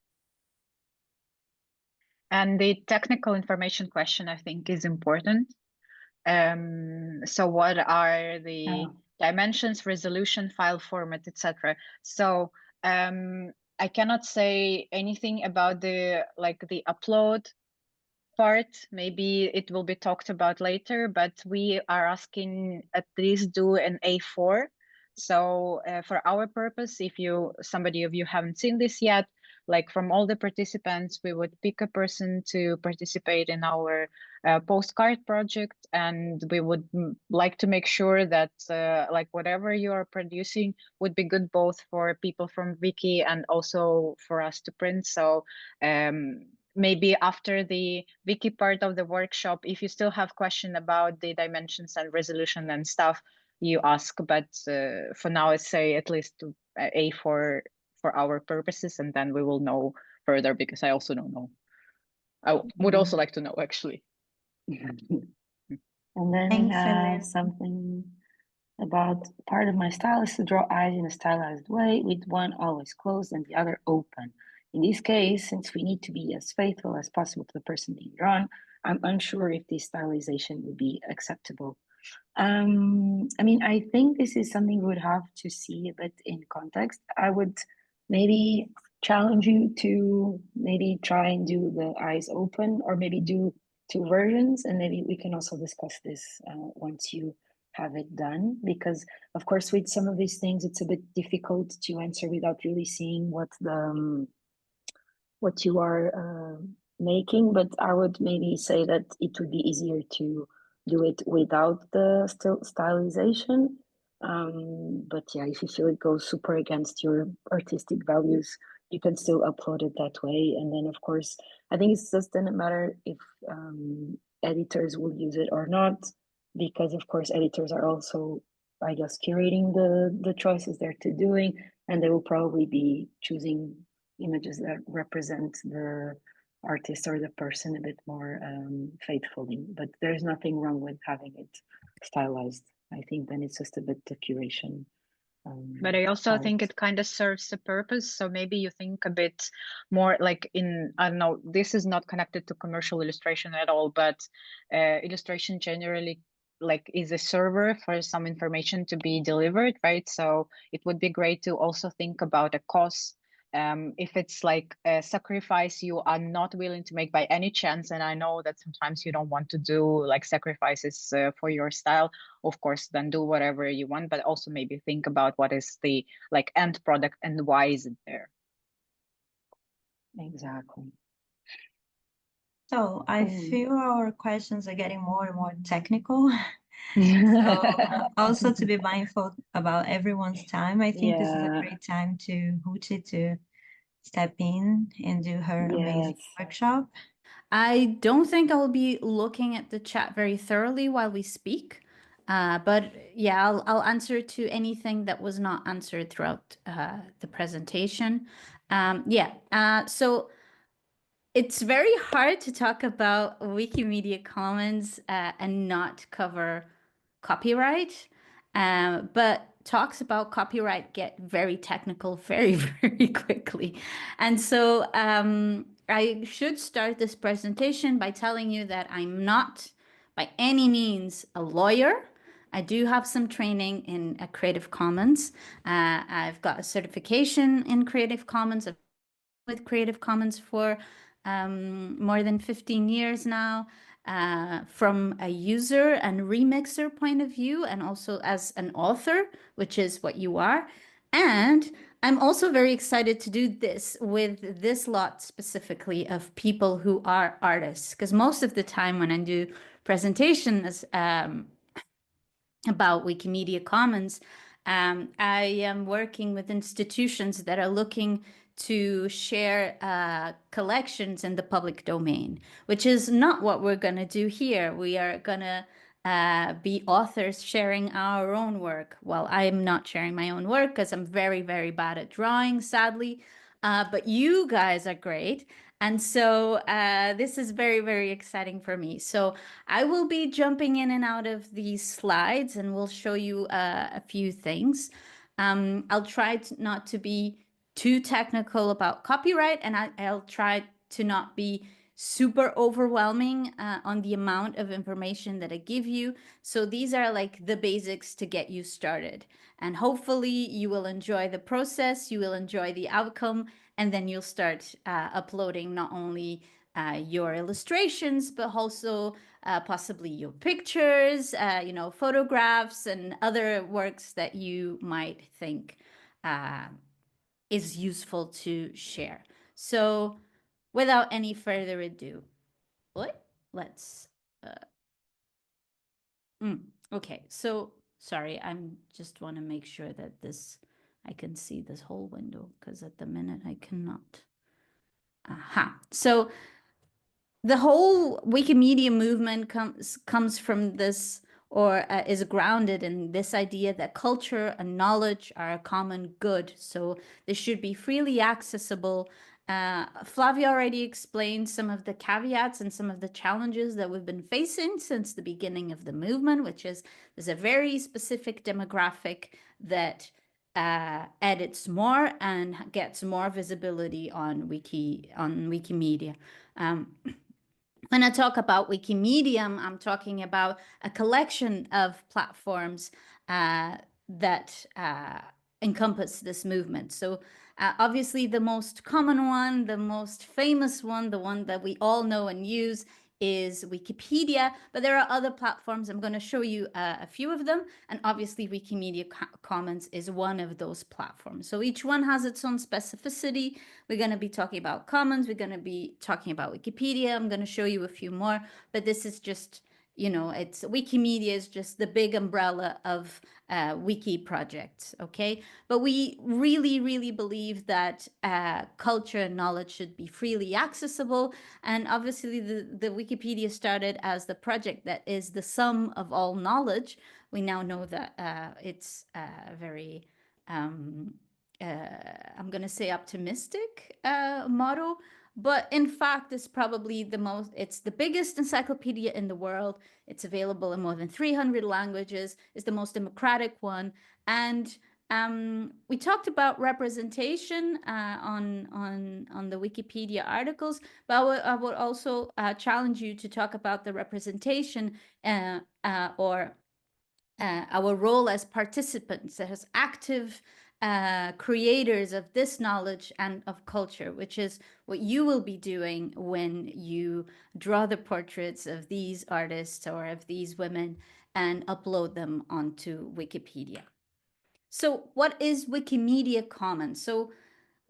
And the technical information question, I think, is important. So what are the dimensions, resolution, file format, etc.? So I cannot say anything about the upload part. Maybe it will be talked about later, but we are asking at least do an A4. So for our purpose, if somebody of you haven't seen this yet, like from all the participants, we would pick a person to participate in our postcard project, and we would like to make sure that like whatever you are producing would be good both for people from Wiki and also for us to print. So maybe after the Wiki part of the workshop, if you still have question about the dimensions and resolution and stuff, you ask. But for now, I'd say at least A4 for our purposes, and then we will know further, because I also don't know. I would also like to know, actually. And then something about part of my style is to draw eyes in a stylized way, with one always closed and the other open. In this case, since we need to be as faithful as possible to the person being drawn, I'm unsure if this stylization would be acceptable. I mean, I think this is something we would have to see a bit in context. I would maybe challenge you to maybe try and do the eyes open, or maybe do 2 versions, and maybe we can also discuss this once you have it done, because of course with some of these things it's a bit difficult to answer without really seeing what the what you are making. But I would maybe say that it would be easier to do it without the stylization. But yeah, if you feel it goes super against your artistic values, you can still upload it that way. And then of course, I think it's just doesn't matter if editors will use it or not, because of course editors are also, I guess, curating the choices they're doing, and they will probably be choosing images that represent the artist or the person a bit more faithfully. But there's nothing wrong with having it stylized. I think then it's just a bit the curation. But I also part. think it kind of serves the purpose. So maybe you think a bit more like in, I don't know, this is not connected to commercial illustration at all, but illustration generally like is a server for some information to be delivered, right? So it would be great to also think about a cost. If it's like a sacrifice you are not willing to make by any chance, and I know that sometimes you don't want to do like sacrifices for your style, of course, then do whatever you want, but also maybe think about what is the like end product and why is it there. Exactly. So I feel our questions are getting more and more technical. So also to be mindful about everyone's time. I think this is a great time to Rute to step in and do her amazing workshop. I don't think I will be looking at the chat very thoroughly while we speak. But yeah, I'll answer to anything that was not answered throughout the presentation. So it's very hard to talk about Wikimedia Commons and not cover copyright. But talks about copyright get very technical very, very quickly. And so I should start this presentation by telling you that I'm not by any means a lawyer. I do have some training in Creative Commons. I've got a certification in Creative Commons. I've been with Creative Commons for more than 15 years now, from a user and remixer point of view, and also as an author, which is what you are. And I'm also very excited to do this with this lot specifically of people who are artists, because most of the time when I do presentations about Wikimedia Commons, I am working with institutions that are looking to share collections in the public domain, which is not what we're going to do here. We are going to be authors sharing our own work. Well, I'm not sharing my own work because I'm very, very bad at drawing, sadly. But you guys are great. And so this is very, very exciting for me. So I will be jumping in and out of these slides and we'll show you a few things. I'll try not to be too technical about copyright, and I'll try to not be super overwhelming on the amount of information that I give you. So these are like the basics to get you started. And hopefully you will enjoy the process, you will enjoy the outcome, and then you'll start uploading not only your illustrations, but also possibly your pictures, photographs and other works that you might think is useful to share. So without any further ado, let's, okay, so sorry, I'm just want to make sure that I can see this whole window, because at the minute I cannot. So the whole Wikimedia movement comes from this, or is grounded in this idea that culture and knowledge are a common good. So they should be freely accessible. Flavia already explained some of the caveats and some of the challenges that we've been facing since the beginning of the movement, which is there's a very specific demographic that edits more and gets more visibility on Wikimedia. When I talk about Wikimedium, I'm talking about a collection of platforms that encompass this movement. So obviously the most common one, the most famous one, the one that we all know and use is Wikipedia, but there are other platforms. I'm going to show you a few of them, and obviously Wikimedia Commons is one of those platforms. So each one has its own specificity. We're going to be talking about Commons, we're going to be talking about Wikipedia. I'm going to show you a few more, but this is just, you know, it's Wikimedia is just the big umbrella of wiki projects, okay? But we really, really believe that culture and knowledge should be freely accessible. And obviously the Wikipedia started as the project that is the sum of all knowledge. We now know that it's very, I'm going to say optimistic motto, but in fact, it's probably it's the biggest encyclopedia in the world. It's available in more than 300 languages. It's the most democratic one. And we talked about representation on the Wikipedia articles, but I would also challenge you to talk about the representation or our role as participants, as active creators of this knowledge and of culture, which is what you will be doing when you draw the portraits of these artists or of these women and upload them onto Wikipedia. So what is Wikimedia Commons? So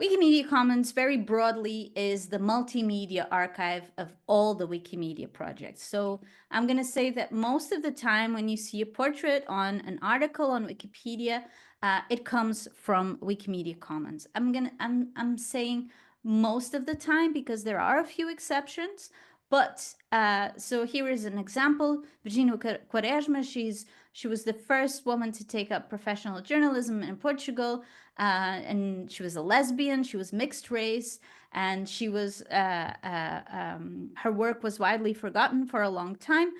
Wikimedia Commons, very broadly, is the multimedia archive of all the Wikimedia projects. So I'm going to say that most of the time when you see a portrait on an article on Wikipedia, it comes from Wikimedia Commons. I'm saying most of the time because there are a few exceptions. But so here is an example. Virginia Quaresma, she was the first woman to take up professional journalism in Portugal. And she was a lesbian, she was mixed race, and she was her work was widely forgotten for a long time.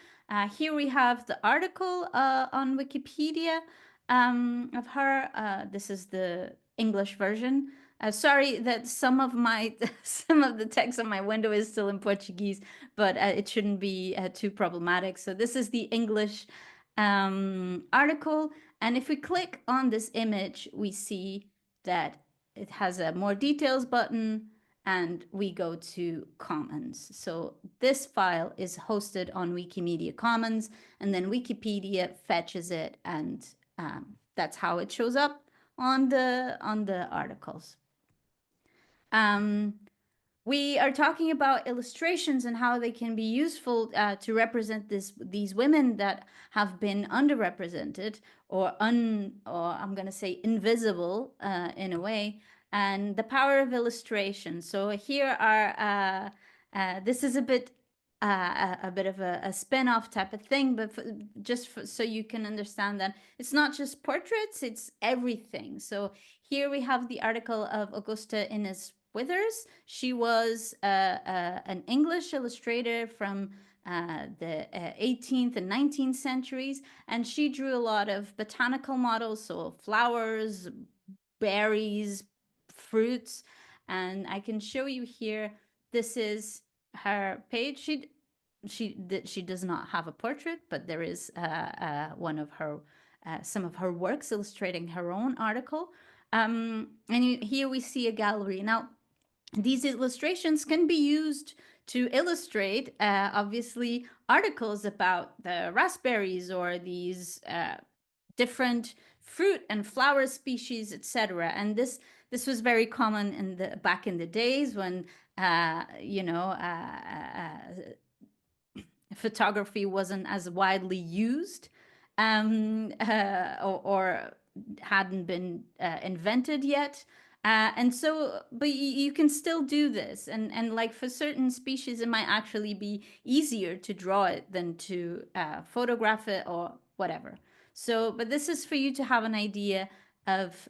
Here we have the article on Wikipedia of her. This is the English version. Sorry that some of the text on my window is still in Portuguese, but it shouldn't be too problematic. So this is the English article. And if we click on this image, we see that it has a more details button and we go to Commons. So this file is hosted on Wikimedia Commons, and then Wikipedia fetches it, and that's how it shows up on the articles. We are talking about illustrations and how they can be useful to represent these women that have been underrepresented or I'm going to say invisible in a way, and the power of illustration. So here are this is a bit of a spin-off type of thing, but so you can understand that it's not just portraits, it's everything. So here we have the article of Augusta Innes Withers. She was an English illustrator from the 18th and 19th centuries, and she drew a lot of botanical models, so flowers, berries, fruits, and I can show you here. This is her page. She does not have a portrait, but there is one of her some of her works illustrating her own article. And here we see a gallery. Now, these illustrations can be used to illustrate, obviously, articles about the raspberries or these different fruit and flower species, etc. And this was very common back in the days when photography wasn't as widely used or hadn't been invented yet. And so, but you can still do this. And like for certain species, it might actually be easier to draw it than to photograph it or whatever. So, but this is for you to have an idea of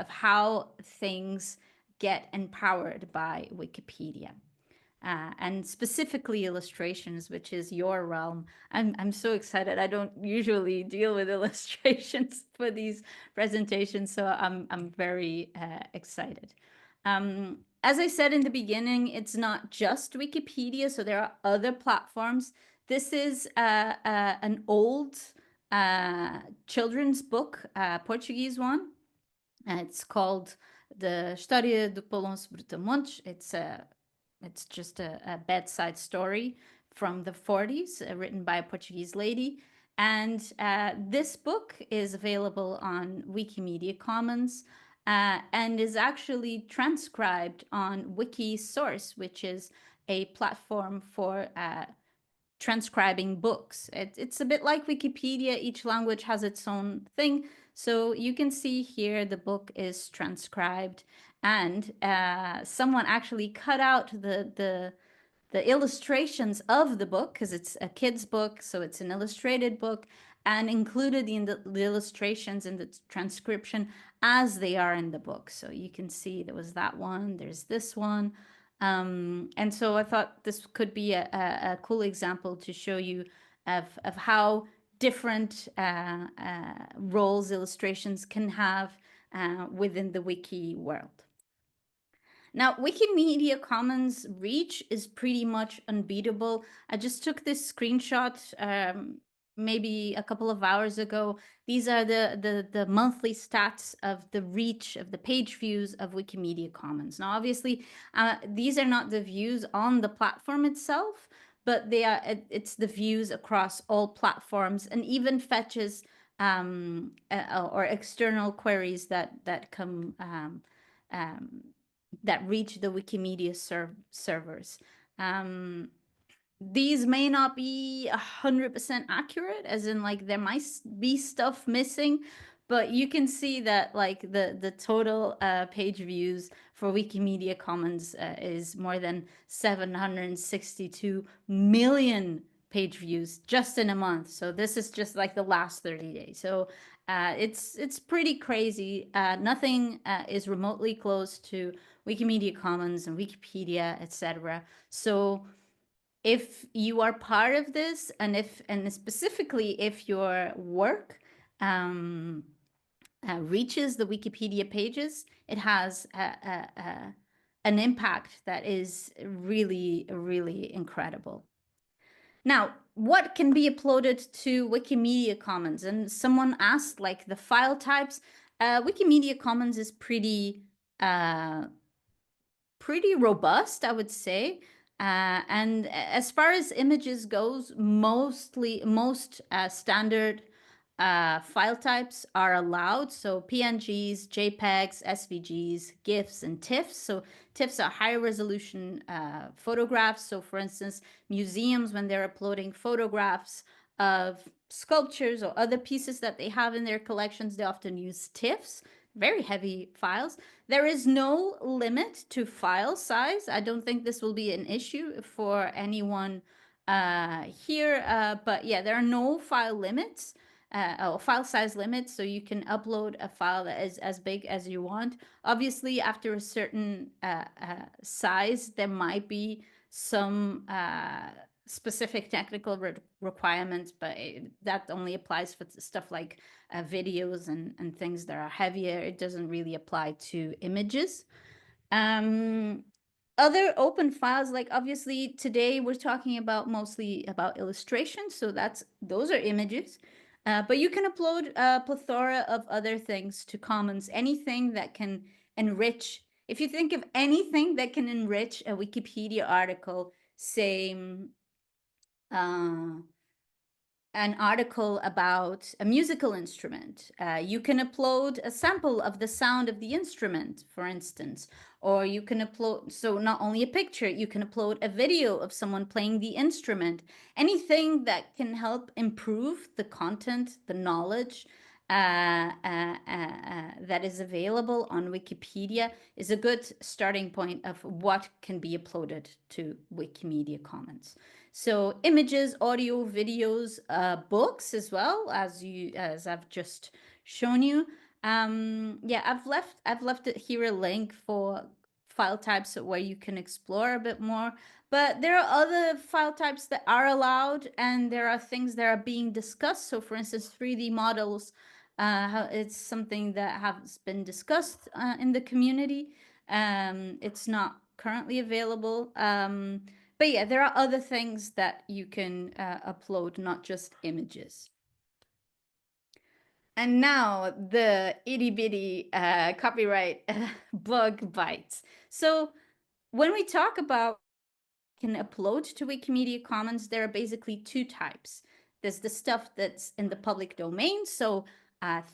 how things get empowered by Wikipedia. and specifically illustrations, which is your realm. I'm so excited. I don't usually deal with illustrations for these presentations, so I'm very excited. As I said in the beginning, it's not just Wikipedia, so there are other platforms. This is an old children's book, Portuguese one. It's called The História do Polonço Brutamontes. It's just a bedside story from the 40s, written by a Portuguese lady. And this book is available on Wikimedia Commons and is actually transcribed on Wikisource, which is a platform for transcribing books. It's a bit like Wikipedia. Each language has its own thing. So you can see here the book is transcribed, and someone actually cut out the illustrations of the book, because it's a kid's book, so it's an illustrated book, and included in the illustrations in the transcription as they are in the book. So you can see there was that one, there's this one. And so I thought this could be a cool example to show you of how different roles illustrations can have within the wiki world. Now, Wikimedia Commons reach is pretty much unbeatable. I just took this screenshot maybe a couple of hours ago. These are the monthly stats of the reach of the page views of Wikimedia Commons. Now, obviously, these are not the views on the platform itself, but it's the views across all platforms, and even fetches or external queries that come that reach the Wikimedia servers. These may not be 100% accurate, as in like there might be stuff missing, but you can see that like the total page views for Wikimedia Commons is more than 762 million page views just in a month. So this is just like the last 30 days. So it's pretty crazy. Nothing is remotely close to Wikimedia Commons and Wikipedia, etc. So if you are part of this, and specifically if your work reaches the Wikipedia pages, it has an impact that is really, really incredible. Now, what can be uploaded to Wikimedia Commons? And someone asked, like, the file types. Wikimedia Commons is pretty robust, I would say. And as far as images goes, most standard file types are allowed. So PNGs, JPEGs, SVGs, GIFs, and TIFFs. So TIFFs are high resolution photographs. So for instance, museums, when they're uploading photographs of sculptures or other pieces that they have in their collections, they often use TIFFs, very heavy files. There is no limit to file size. I don't think this will be an issue for anyone here, but yeah, there are no file limits. File size limits, so you can upload a file that is as big as you want. Obviously, after a certain size, there might be some specific technical requirements, but that only applies for stuff like videos and things that are heavier. It doesn't really apply to images. Other open files, like obviously today we're talking about mostly about illustrations, so those are images. But you can upload a plethora of other things to Commons, anything that can enrich. If you think of anything that can enrich a Wikipedia article, say an article about a musical instrument, you can upload a sample of the sound of the instrument, for instance, or you can upload, so not only a picture, you can upload a video of someone playing the instrument. Anything that can help improve the content, the knowledge that is available on Wikipedia is a good starting point of what can be uploaded to Wikimedia Commons. So images, audio, videos, books as well, as I've just shown you. Yeah, I've left it here a link for file types where you can explore a bit more. But there are other file types that are allowed, and there are things that are being discussed. So for instance, 3D models, it's something that has been discussed in the community. It's not currently available. But yeah, there are other things that you can upload, not just images. And now the itty bitty copyright bug bites. So when we talk about can upload to Wikimedia Commons, there are basically two types. There's the stuff that's in the public domain, so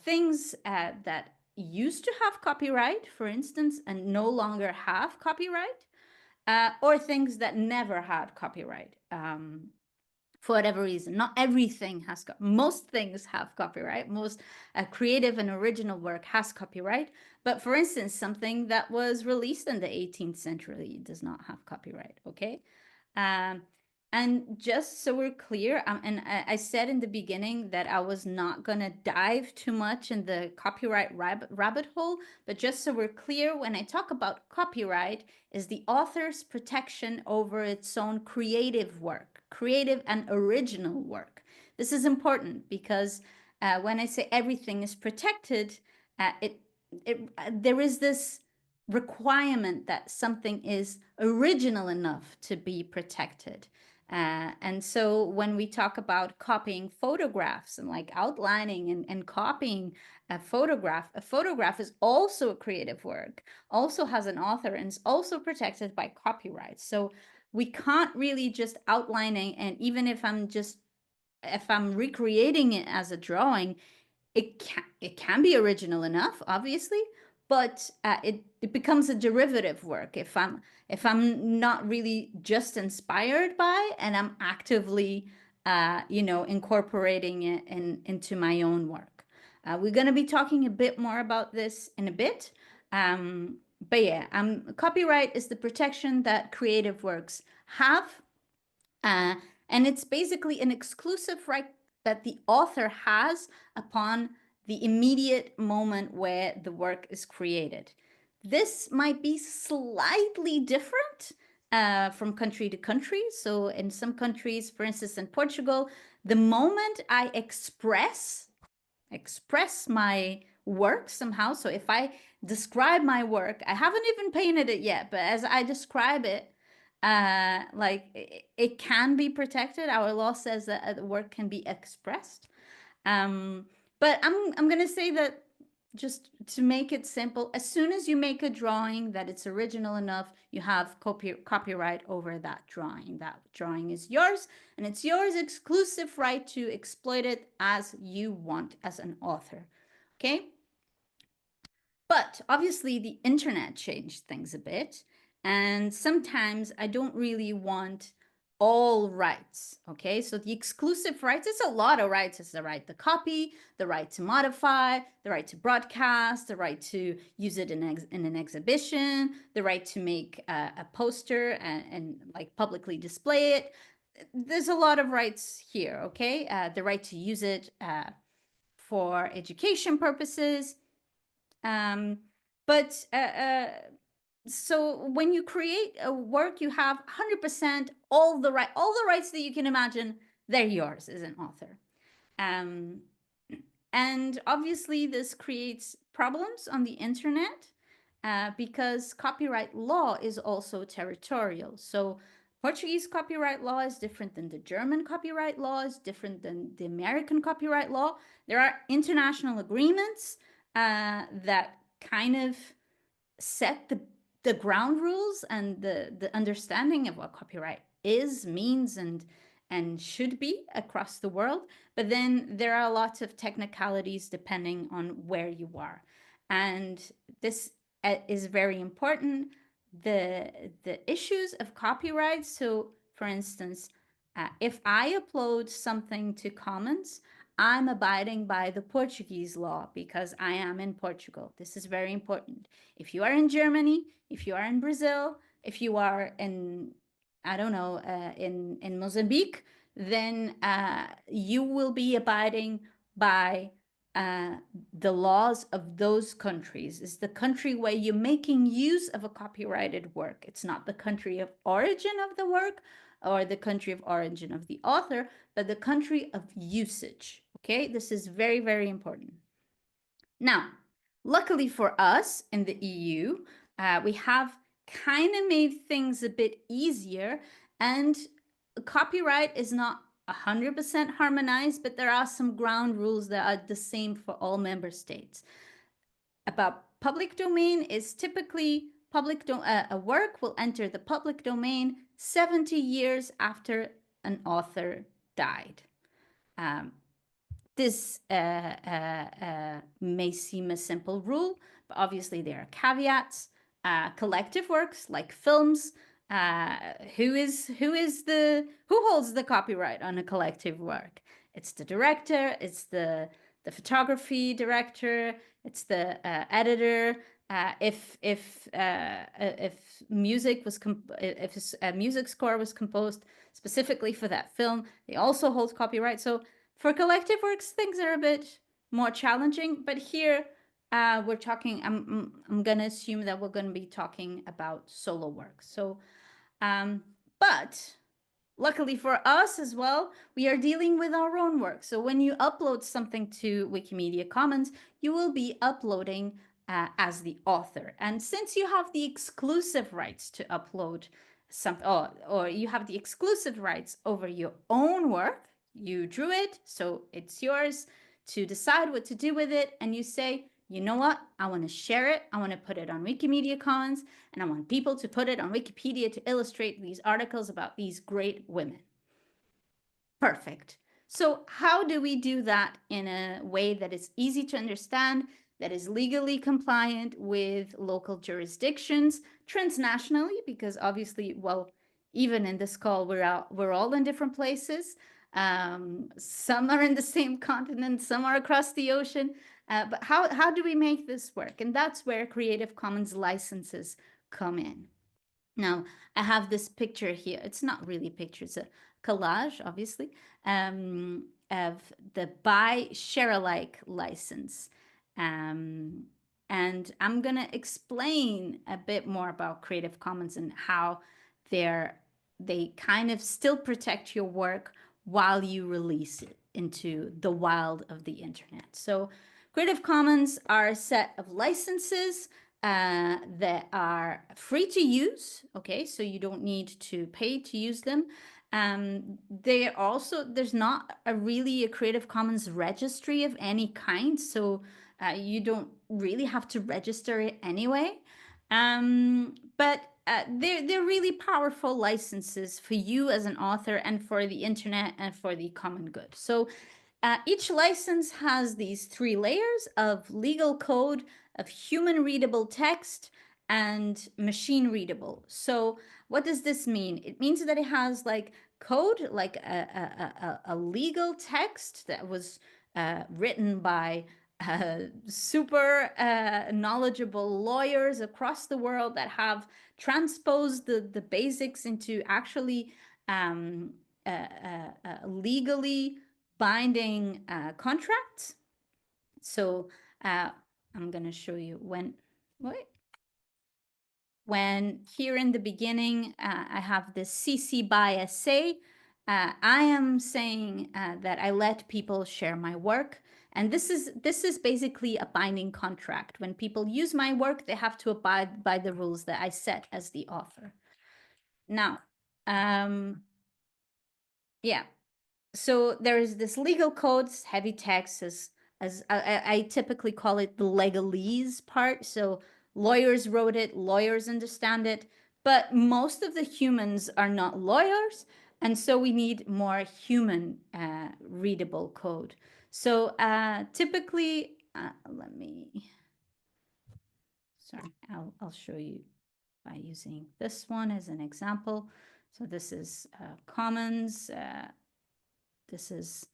things that used to have copyright, for instance, and no longer have copyright, or things that never had copyright. For whatever reason, not everything has most things have copyright. Most creative and original work has copyright. But for instance, something that was released in the 18th century does not have copyright, okay? And just so we're clear, and I said in the beginning that I was not going to dive too much in the copyright rabbit hole, but just so we're clear, when I talk about copyright, is the author's protection over its own creative work, creative and original work. This is important because when I say everything is protected, there is this requirement that something is original enough to be protected. And so when we talk about copying photographs and like outlining and copying a photograph is also a creative work, also has an author, and is also protected by copyright. So we can't really just outlining, and even if I'm recreating it as a drawing, it can be original enough, obviously, but it becomes a derivative work if I'm not really just inspired by and I'm actively incorporating it into my own work. We're going to be talking a bit more about this in a bit, but yeah, copyright is the protection that creative works have, and it's basically an exclusive right that the author has upon the immediate moment where the work is created. This might be slightly different from country to country. So in some countries, for instance, in Portugal, the moment I express my work somehow, so if I describe my work, I haven't even painted it yet, but as I describe it, it can be protected. Our law says that the work can be expressed. But I'm gonna say that just to make it simple, as soon as you make a drawing that it's original enough, you have copyright over that drawing. That drawing is yours, and it's yours exclusive right to exploit it as you want as an author. Okay? But obviously the internet changed things a bit, and sometimes I don't really want all rights, okay? So the exclusive rights, it's a lot of rights. It's the right to copy, the right to modify, the right to broadcast, the right to use it in an exhibition, the right to make a poster and like publicly display it. There's a lot of rights here, okay? The right to use it for education purposes. So when you create a work, you have 100% all the rights that you can imagine, they're yours as an author. And obviously this creates problems on the internet because copyright law is also territorial. So Portuguese copyright law is different than the German copyright law, is different than the American copyright law. There are international agreements that kind of set the ground rules and the understanding of what copyright is, means, and should be across the world. But then there are lots of technicalities depending on where you are. And this is very important. The issues of copyright. So for instance, if I upload something to Commons, I'm abiding by the Portuguese law because I am in Portugal. This is very important. If you are in Germany, if you are in Brazil, if you are in, I don't know, in Mozambique, then you will be abiding by the laws of those countries. It's the country where you're making use of a copyrighted work. It's not the country of origin of the work or the country of origin of the author, but the country of usage. Okay, this is very, very important. Now, luckily for us in the EU, we have kind of made things a bit easier, and copyright is not 100% harmonized, but there are some ground rules that are the same for all member states. About public domain is typically a work will enter the public domain 70 years after an author died. This may seem a simple rule, but obviously there are caveats. Collective works like films, who holds the copyright on a collective work? It's the director, it's the photography director, it's the editor. If music was if a music score was composed specifically for that film, they also hold copyright. So for collective works, things are a bit more challenging, but here we're talking, I'm going to assume that we're going to be talking about solo work. So, but luckily for us as well, we are dealing with our own work. So when you upload something to Wikimedia Commons, you will be uploading as the author. And since you have the exclusive rights to upload something, or you have the exclusive rights over your own work, you drew it, so it's yours to decide what to do with it. And you say, you know what? I want to share it. I want to put it on Wikimedia Commons, and I want people to put it on Wikipedia to illustrate these articles about these great women. Perfect. So how do we do that in a way that is easy to understand, that is legally compliant with local jurisdictions, transnationally, because obviously, well, even in this call, we're all in different places. Some are in the same continent, some are across the ocean. But how do we make this work? And that's where Creative Commons licenses come in. Now, I have this picture here. It's not really a picture, it's a collage, obviously, of the Buy Share Alike license. And I'm going to explain a bit more about Creative Commons and how they kind of still protect your work while you release it into the wild of the internet. So Creative Commons are a set of licenses that are free to use. Okay, so you don't need to pay to use them. There's not really a Creative Commons registry of any kind, so you don't really have to register it anyway. But they're really powerful licenses for you as an author and for the internet and for the common good. So each license has these 3 layers of legal code, of human readable text, and machine readable. So what does this mean? It means that it has like code, like a legal text that was written by super knowledgeable lawyers across the world that have transposed the basics into actually legally binding contracts. So I'm going to show you when here in the beginning, I have this CC by SA. I am saying that I let people share my work. And this is basically a binding contract. When people use my work, they have to abide by the rules that I set as the author. Now, yeah. So there is this legal code, heavy text, as I typically call it the legalese part. So lawyers wrote it, lawyers understand it, but most of the humans are not lawyers. And so we need more human readable code. So typically, I'll show you by using this one as an example. So this is Commons. This is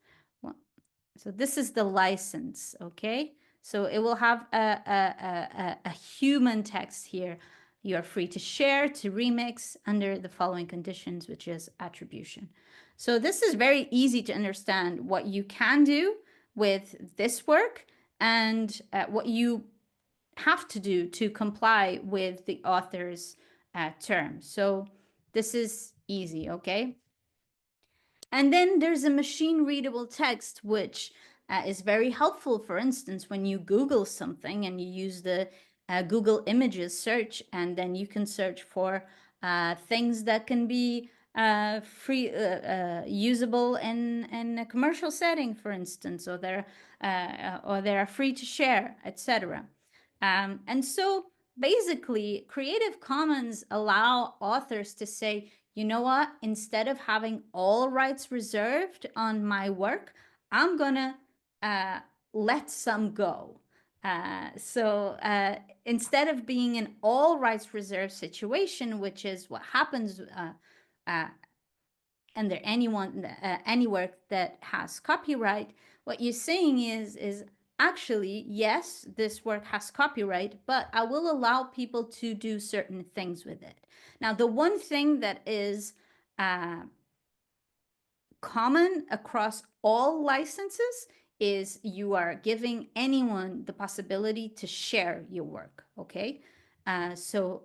the license, okay? So it will have a human text here. You are free to share, to remix under the following conditions, which is attribution. So this is very easy to understand what you can do with this work and what you have to do to comply with the author's terms. So this is easy, okay? And then there's a machine readable text, which is very helpful. For instance, when you Google something and you use the Google Images search, and then you can search for things that can be free, usable in a commercial setting, for instance, or they're free to share, etc. And so basically, Creative Commons allow authors to say, you know what, instead of having all rights reserved on my work, I'm gonna let some go. So instead of being an all rights reserved situation, which is what happens under any work that has copyright, what you're saying is actually, yes, this work has copyright, but I will allow people to do certain things with it. Now, the one thing that is common across all licenses is you are giving anyone the possibility to share your work, okay? So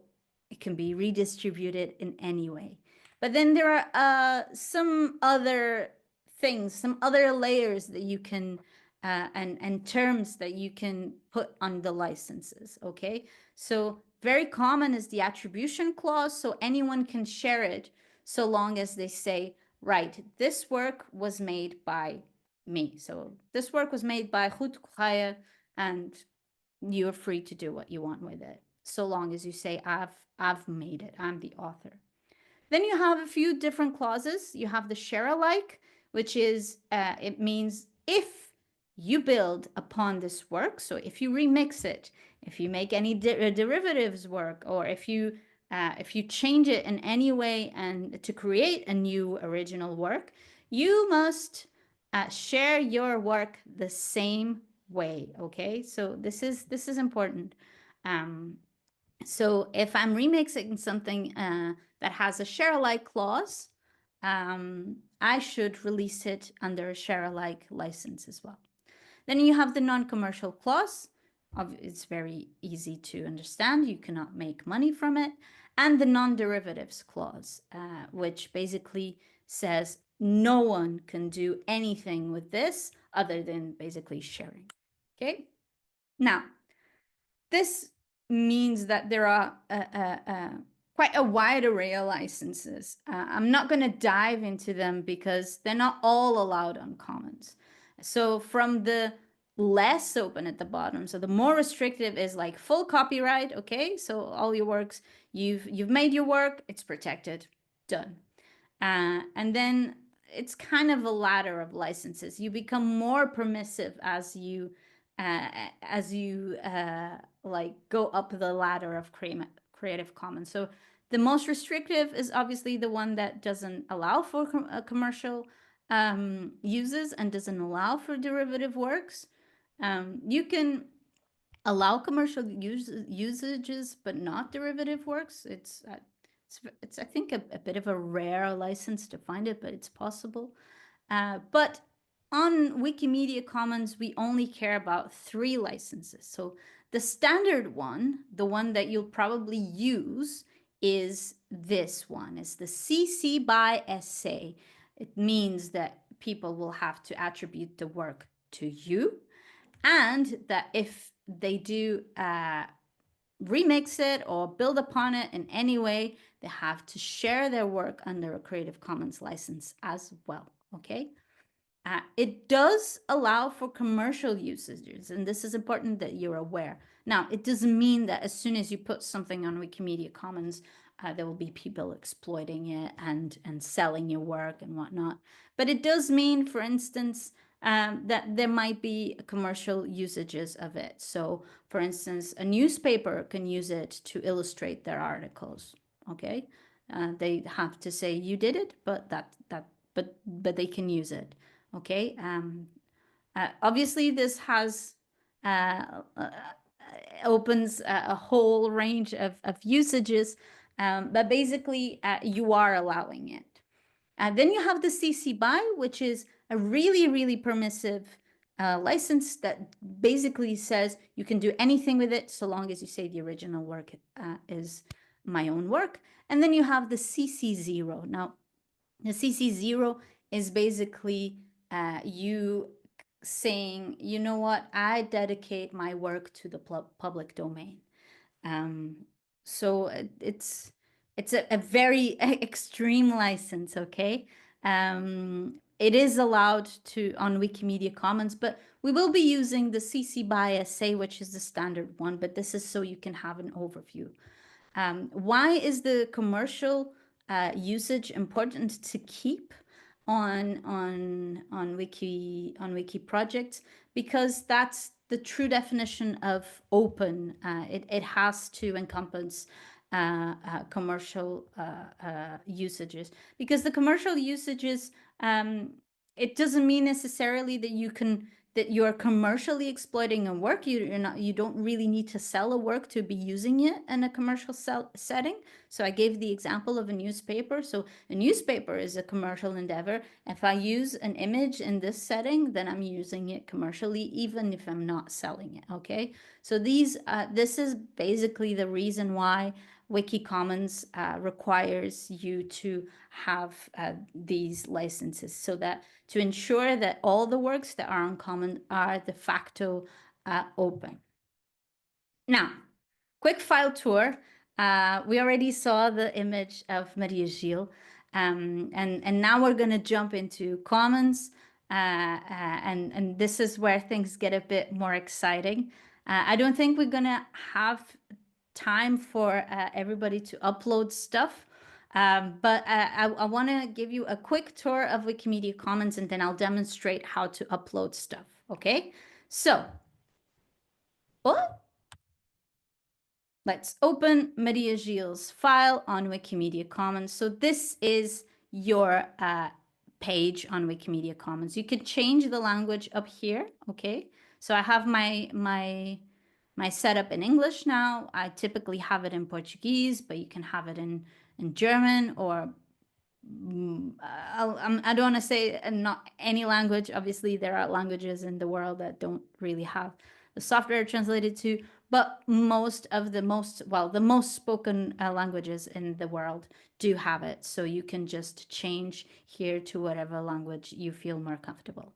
it can be redistributed in any way. But then there are some other things, some other layers that you can, and terms that you can put on the licenses, okay? So very common is the attribution clause, so anyone can share it so long as they say, right, this work was made by me. So this work was made by Rute Correia, and you're free to do what you want with it, so long as you say, I've made it, I'm the author. Then you have a few different clauses. You have the share alike, which is, it means if you build upon this work, so if you remix it, if you make any derivatives work, or if you change it in any way and to create a new original work, you must share your work the same way, okay? So this is important. So if I'm remixing something that has a share alike clause, I should release it under a share alike license as well. Then you have the non-commercial clause. It's very easy to understand. You cannot make money from it. And the non-derivatives clause, which basically says no one can do anything with this other than basically sharing. Okay? Now, this means that there are quite a wide array of licenses. I'm not going to dive into them because they're not all allowed on Commons. So from the less open at the bottom, so the more restrictive is like full copyright, okay? So all your works, you've made your work, it's protected, done. And then it's kind of a ladder of licenses. You become more permissive as you like go up the ladder of Creative Commons. So the most restrictive is obviously the one that doesn't allow for commercial uses and doesn't allow for derivative works. You can allow commercial usages, but not derivative works. It's I think a bit of a rare license to find it, but it's possible. But on Wikimedia Commons, we only care about 3 licenses. So the standard one, the one that you'll probably use, is this one. It's the CC by SA. It means that people will have to attribute the work to you, and that if they do remix it or build upon it in any way, they have to share their work under a Creative Commons license as well, okay? It does allow for commercial usages, and this is important that you're aware. Now, it doesn't mean that as soon as you put something on Wikimedia Commons, there will be people exploiting it and selling your work and whatnot. But it does mean, for instance, that there might be commercial usages of it. So, for instance, a newspaper can use it to illustrate their articles. Okay, they have to say you did it, but but they can use it. Okay. Obviously, this has opens a whole range of usages, but basically, you are allowing it. Then you have the CC BY, which is a really, really permissive license that basically says you can do anything with it so long as you say the original work is my own work. And then you have the CC0. Now, the CC0 is basically you saying, you know what, I dedicate my work to the public domain. So it's a very extreme license, okay? It is allowed to on Wikimedia Commons, but we will be using the CC by SA, which is the standard one, but this is so you can have an overview. Why is the commercial usage important to keep on wiki projects? Because that's the true definition of open. It has to encompass commercial usages, because the commercial usages, it doesn't mean necessarily that you're commercially exploiting a work. You don't really need to sell a work to be using it in a commercial setting. So I gave the example of a newspaper. So a newspaper is a commercial endeavor. If I use an image in this setting, then I'm using it commercially, even if I'm not selling it. Okay. So this is basically the reason why Wiki Commons requires you to have these licenses, so that to ensure that all the works that are uncommon are de facto open. Now, quick file tour. We already saw the image of Maria Gil, and now we're going to jump into Commons, and this is where things get a bit more exciting. I don't think we're going to have time for everybody to upload stuff. But I want to give you a quick tour of Wikimedia Commons, and then I'll demonstrate how to upload stuff. Okay, so let's open Maria Gil's file on Wikimedia Commons. So this is your page on Wikimedia Commons. You could change the language up here. Okay, so I have my setup in English now. I typically have it in Portuguese, but you can have it in German, or I don't want to say not any language. Obviously, there are languages in the world that don't really have the software translated to, but the most spoken languages in the world do have it. So you can just change here to whatever language you feel more comfortable.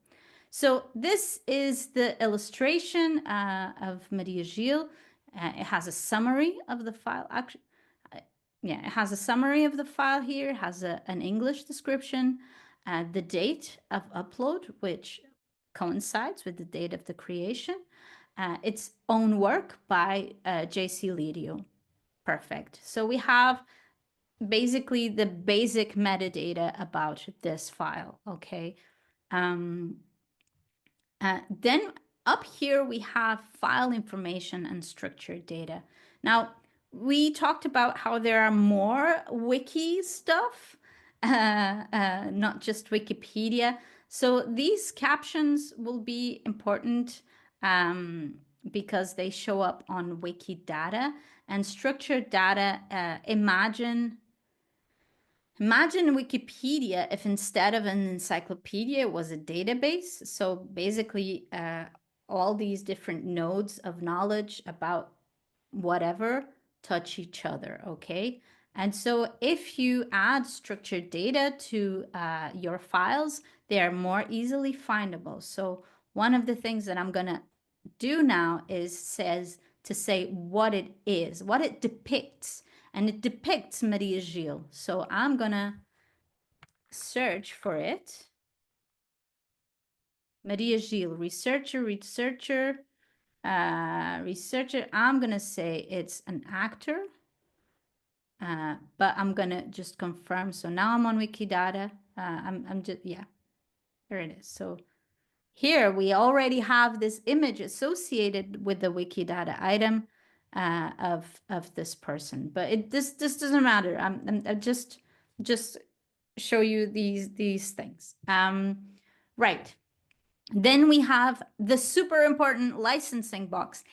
So this is the illustration of Maria Gil. It has a summary of the file. Actually, yeah, it has a summary of the file here. It has an English description, the date of upload, which coincides with the date of the creation, its own work by J.C. Lidio. Perfect. So we have basically the basic metadata about this file, okay? Then up here, we have file information and structured data. Now, we talked about how there are more wiki stuff, not just Wikipedia. So these captions will be important because they show up on Wikidata. And structured data, imagine Wikipedia if instead of an encyclopedia, it was a database. So basically, all these different nodes of knowledge about whatever touch each other, okay? And so if you add structured data to your files, they are more easily findable. So one of the things that I'm going to do now is to say what it is, what it depicts. And it depicts Maria Gil. So I'm going to search for it. Maria Gil, researcher. I'm going to say it's an actor. But I'm going to just confirm. So now I'm on Wikidata. I'm just, yeah, there it is. So here we already have this image associated with the Wikidata item of this person, but this doesn't matter. I'm just show you these things. Right. Then we have the super important licensing box.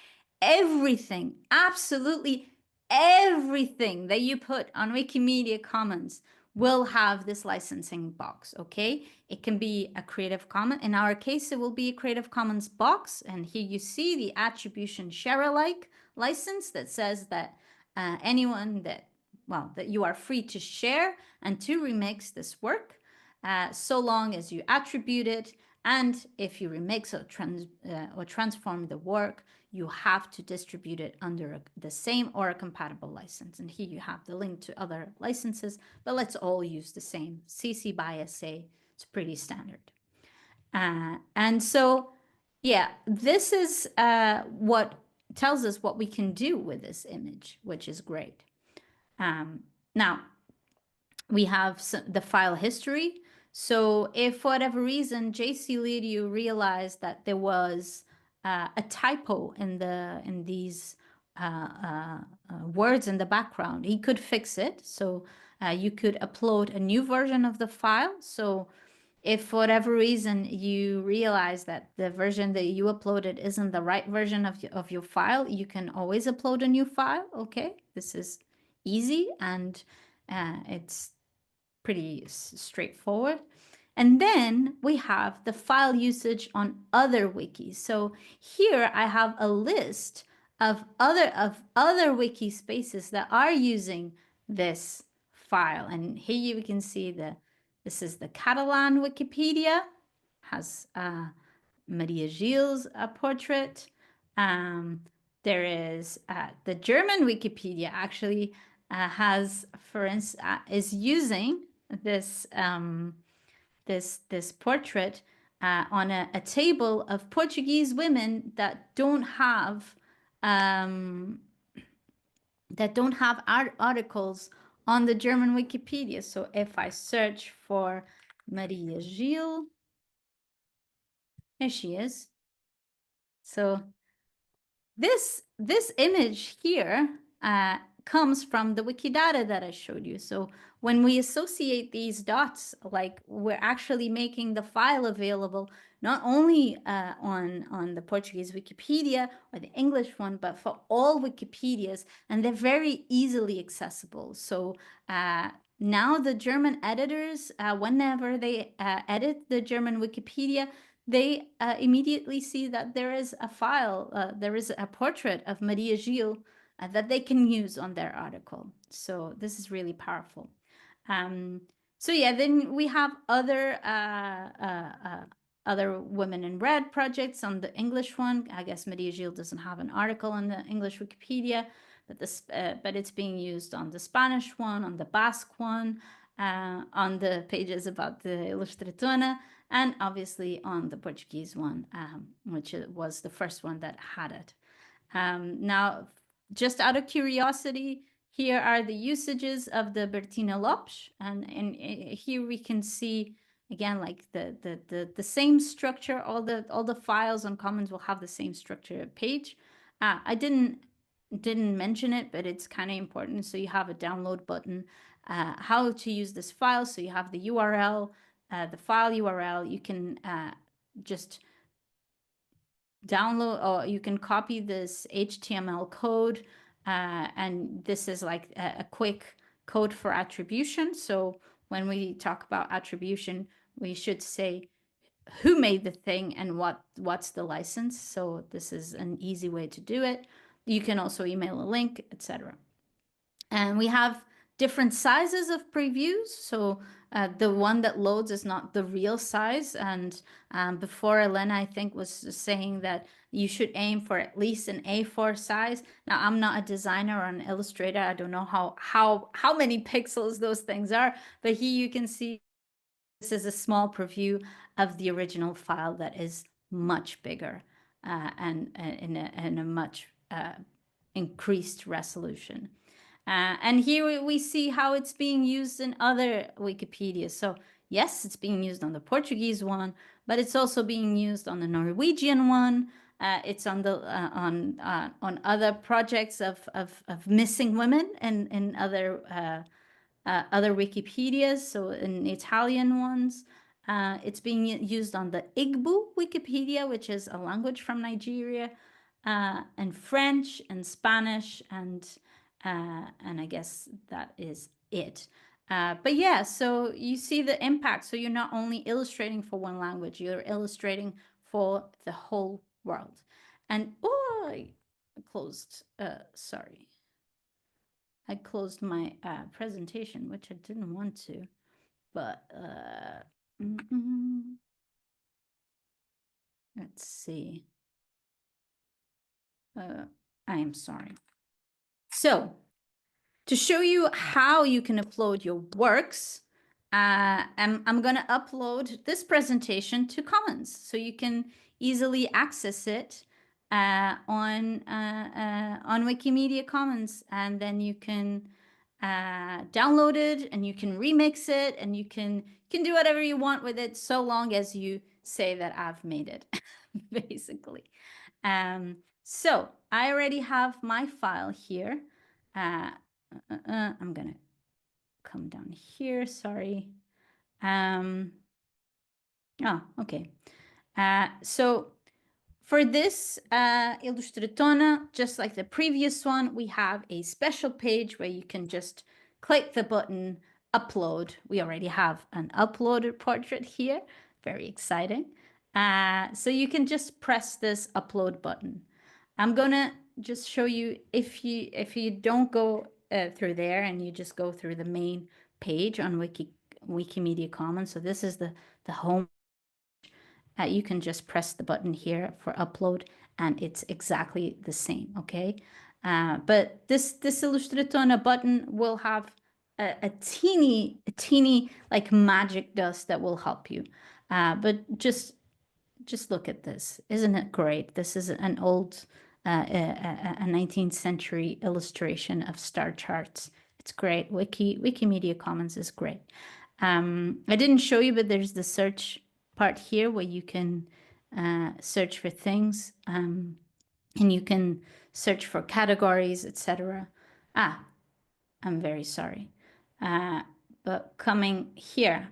Everything, absolutely everything that you put on Wikimedia Commons will have this licensing box, okay? It can be a Creative Commons. In our case, it will be a Creative Commons box. And here you see the attribution share-alike license that says that anyone that, well, that you are free to share and to remix this work, so long as you attribute it. And if you remix or transform the work, you have to distribute it under the same or a compatible license. And here you have the link to other licenses, but let's all use the same. CC by SA, it's pretty standard. And so, yeah, this is what tells us what we can do with this image, which is great. Now, we have the file history. So if for whatever reason JC Lidio realized that there was a typo in these words in the background, he could fix it. So you could upload a new version of the file. So if for whatever reason you realize that the version that you uploaded isn't the right version of your file, you can always upload a new file. Okay, this is easy, and it's pretty straightforward. And then we have the file usage on other wikis. So here I have a list of other wiki spaces that are using this file. And here you can see this is the Catalan Wikipedia, has Maria Gilles' portrait. There is the German Wikipedia actually has, for instance, is using this this portrait on a table of Portuguese women that don't have articles on the German Wikipedia. So if I search for Maria Gilles, here she is. So this image here comes from the Wikidata that I showed you. So when we associate these dots, like we're actually making the file available not only on the Portuguese Wikipedia or the English one, but for all Wikipedias, and they're very easily accessible. So now the German editors, whenever they edit the German Wikipedia, they immediately see that there is a file, there is a portrait of Maria Gilles that they can use on their article. So this is really powerful. So yeah, then we have other Women in Red projects on the English one. I guess Maria Gilles doesn't have an article on the English Wikipedia, but it's being used on the Spanish one, on the Basque one, on the pages about the Ilustratona, and obviously on the Portuguese one, which was the first one that had it. Now, just out of curiosity, here are the usages of the Bertina Lopes, and here we can see again like the same structure. All the files on Commons will have the same structure page. I didn't mention it, but it's kind of important. So you have a download button, how to use this file. So you have the URL, the file URL. You can just download, or you can copy this HTML code, and this is like a quick code for attribution. So when we talk about attribution, we should say who made the thing and what's the license. So this is an easy way to do it. You can also email a link, etc. And we have different sizes of previews. So the one that loads is not the real size. And before Elena, I think, was saying that you should aim for at least an A4 size. Now, I'm not a designer or an illustrator. I don't know how many pixels those things are. But here you can see this is a small preview of the original file that is much bigger and in a much increased resolution. And here we see how it's being used in other Wikipedias. So yes, it's being used on the Portuguese one, but it's also being used on the Norwegian one. It's on the on other projects of missing women in other Wikipedias. So in Italian ones, it's being used on the Igbo Wikipedia, which is a language from Nigeria, and French and Spanish, and I guess that is it. But yeah, so you see the impact. So you're not only illustrating for one language, you're illustrating for the whole world. And oh, I closed, sorry. I closed my presentation, which I didn't want to, but let's see. I am sorry. So to show you how you can upload your works, I'm going to upload this presentation to Commons so you can easily access it on Wikimedia Commons, and then you can download it and you can remix it and you can do whatever you want with it, so long as you say that I've made it, basically. So I already have my file here. I'm gonna come down here, sorry. Oh, okay. So for this Ilustratona, just like the previous one, we have a special page where you can just click the button, upload. We already have an uploaded portrait here, very exciting. So you can just press this upload button. I'm gonna just show you, if you don't go through there and you just go through the main page on Wikimedia Commons. So this is the home. You can just press the button here for upload and it's exactly the same, okay? But this Ilustratona button will have a teeny like magic dust that will help you. But just look at this. Isn't it great? This is an old a 19th century illustration of star charts. It's great. Wikimedia Commons is great. I didn't show you, but there's the search part here where you can search for things, and you can search for categories, etc. I'm very sorry. But coming here,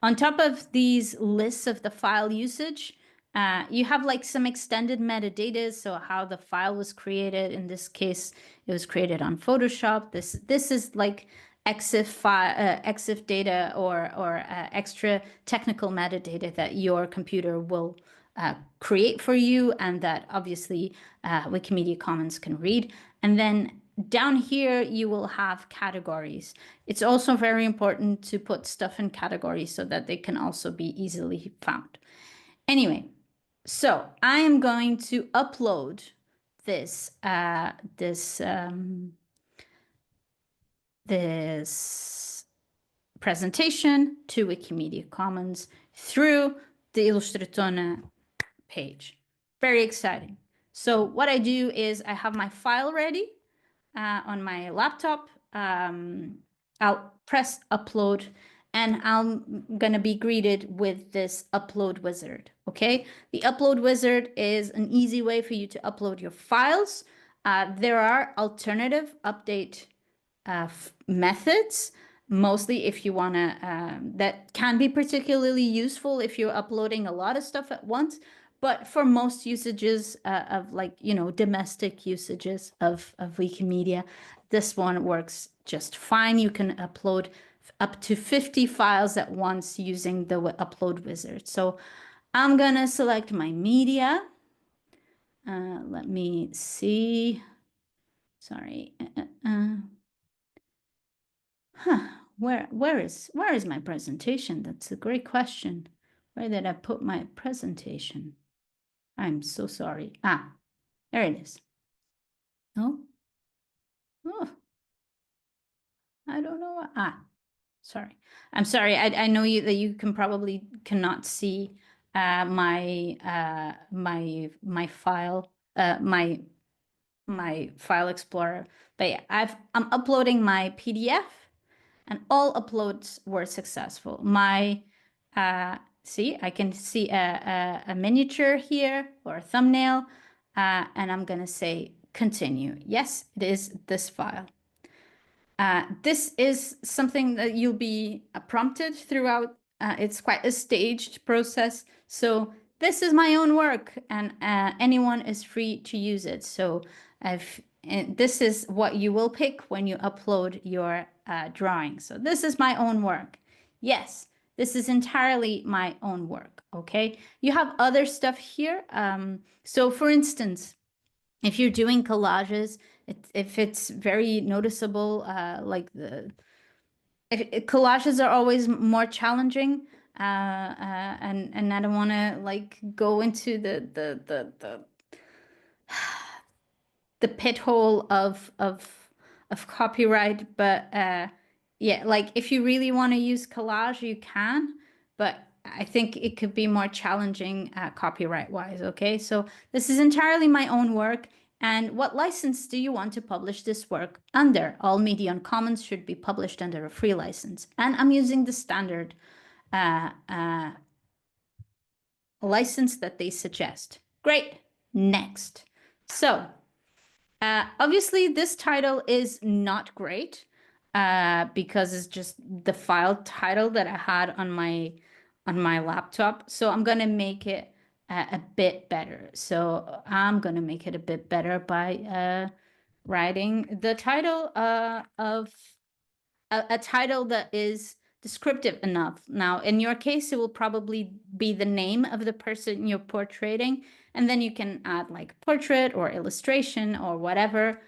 on top of these lists of the file usage, you have like some extended metadata. So how the file was created. In this case, it was created on Photoshop. This is like EXIF data or extra technical metadata that your computer will create for you, and that obviously Wikimedia Commons can read. And then down here, you will have categories. It's also very important to put stuff in categories so that they can also be easily found. Anyway, so I am going to upload this this presentation to Wikimedia Commons through the Ilustratona page. Very exciting. So what I do is I have my file ready on my laptop. I'll press upload and I'm gonna be greeted with this upload wizard, okay? The upload wizard is an easy way for you to upload your files. There are alternative update methods, mostly if you wanna, that can be particularly useful if you're uploading a lot of stuff at once. But for most usages of like, you know, domestic usages of Wikimedia, this one works just fine. You can upload up to 50 files at once using the upload wizard. So I'm gonna select my media. Let me see. Sorry. Where is my presentation? That's a great question. Where did I put my presentation? I'm so sorry. There it is. No? Oh, I don't know. Sorry. I'm sorry. I know that you cannot see my file, my file explorer. But yeah, I'm uploading my PDF, and all uploads were successful. My see, I can see a miniature here or a thumbnail, and I'm gonna say continue. Yes, it is this file. This is something that you'll be prompted throughout. It's quite a staged process. So this is my own work, and anyone is free to use it. So this is what you will pick when you upload your drawing. So this is my own work. Yes, this is entirely my own work, okay? You have other stuff here. So for instance, if you're doing collages, if it's very noticeable, like collages are always more challenging, and I don't want to like go into the pit hole of copyright, but yeah, like if you really want to use collage, you can, but I think it could be more challenging copyright wise. Okay, so this is entirely my own work. And what license do you want to publish this work under? All media on Commons should be published under a free license, and I'm using the standard license that they suggest. Great. Next. So obviously, this title is not great because it's just the file title that I had on my laptop. So I'm gonna make it a bit better. So I'm gonna make it a bit better by writing the title of a title that is descriptive enough. Now, in your case, it will probably be the name of the person you're portraying, and then you can add like portrait or illustration or whatever.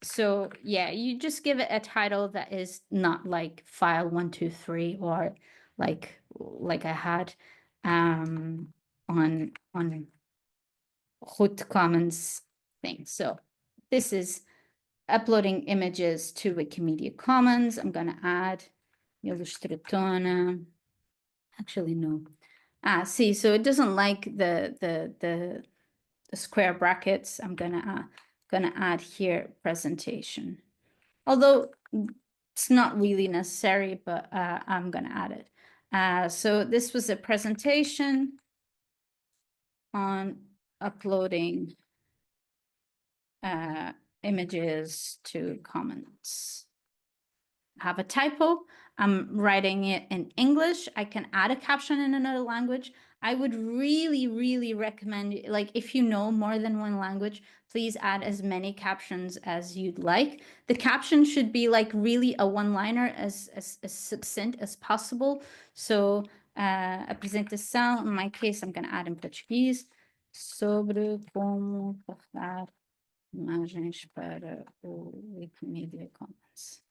So yeah, you just give it a title that is not like file 123 or like I had on Rute Commons thing. So this is uploading images to Wikimedia Commons. I'm going to add Ilustratona. Actually, no. See, so it doesn't like the square brackets. I'm gonna add here presentation. Although it's not really necessary, but I'm gonna add it. So this was a presentation on uploading images to Commons. I have a typo. I'm writing it in English. I can add a caption in another language. I would really, really recommend, like, if you know more than one language, please add as many captions as you'd like. The caption should be like really a one-liner, as succinct as possible. So, apresentação, in my case, I'm going to add in Portuguese, sobre como carregar imagens para o Wikimedia Commons.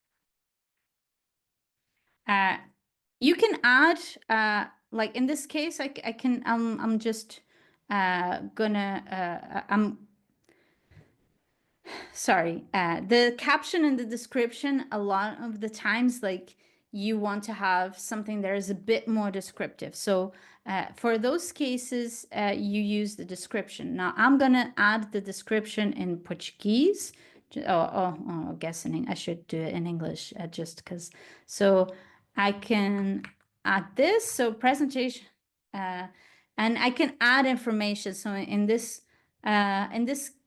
You can add, like in this case, I can, I'm just gonna, sorry, the caption and the description, a lot of the times, like you want to have something that is a bit more descriptive. So for those cases, you use the description. Now I'm gonna add the description in Portuguese. I guess I should do it in English just because. So I can add this, so presentation, and I can add information. So in this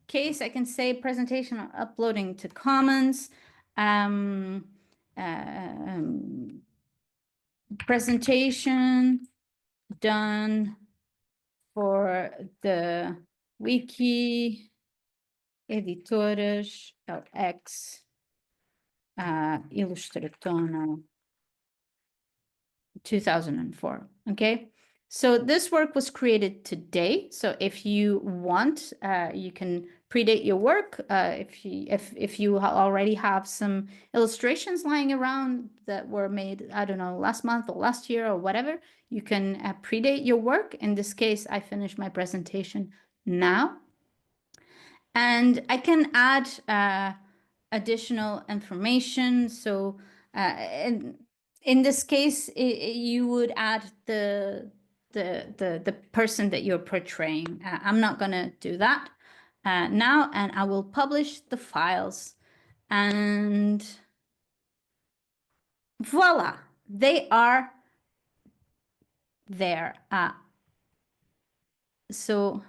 case, I can say presentation uploading to Commons, presentation done for the Wiki Editores WELx Ilustratona 2004. Okay, so this work was created today. So if you want, you can predate your work. If you already have some illustrations lying around that were made, I don't know, last month or last year or whatever, you can predate your work. In this case, I finished my presentation now, and I can add additional information. So in this case, you would add the person that you're portraying. I'm not gonna do that now, and I will publish the files, and voila, they are there. So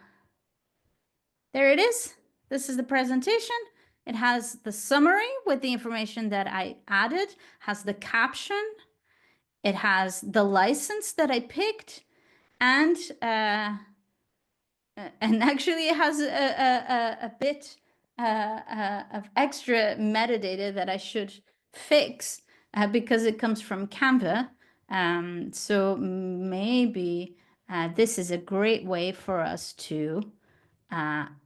there it is. This is the presentation. It has the summary with the information that I added, has the caption, it has the license that I picked, and actually it has a bit of extra metadata that I should fix because it comes from Canva. So maybe this is a great way for us to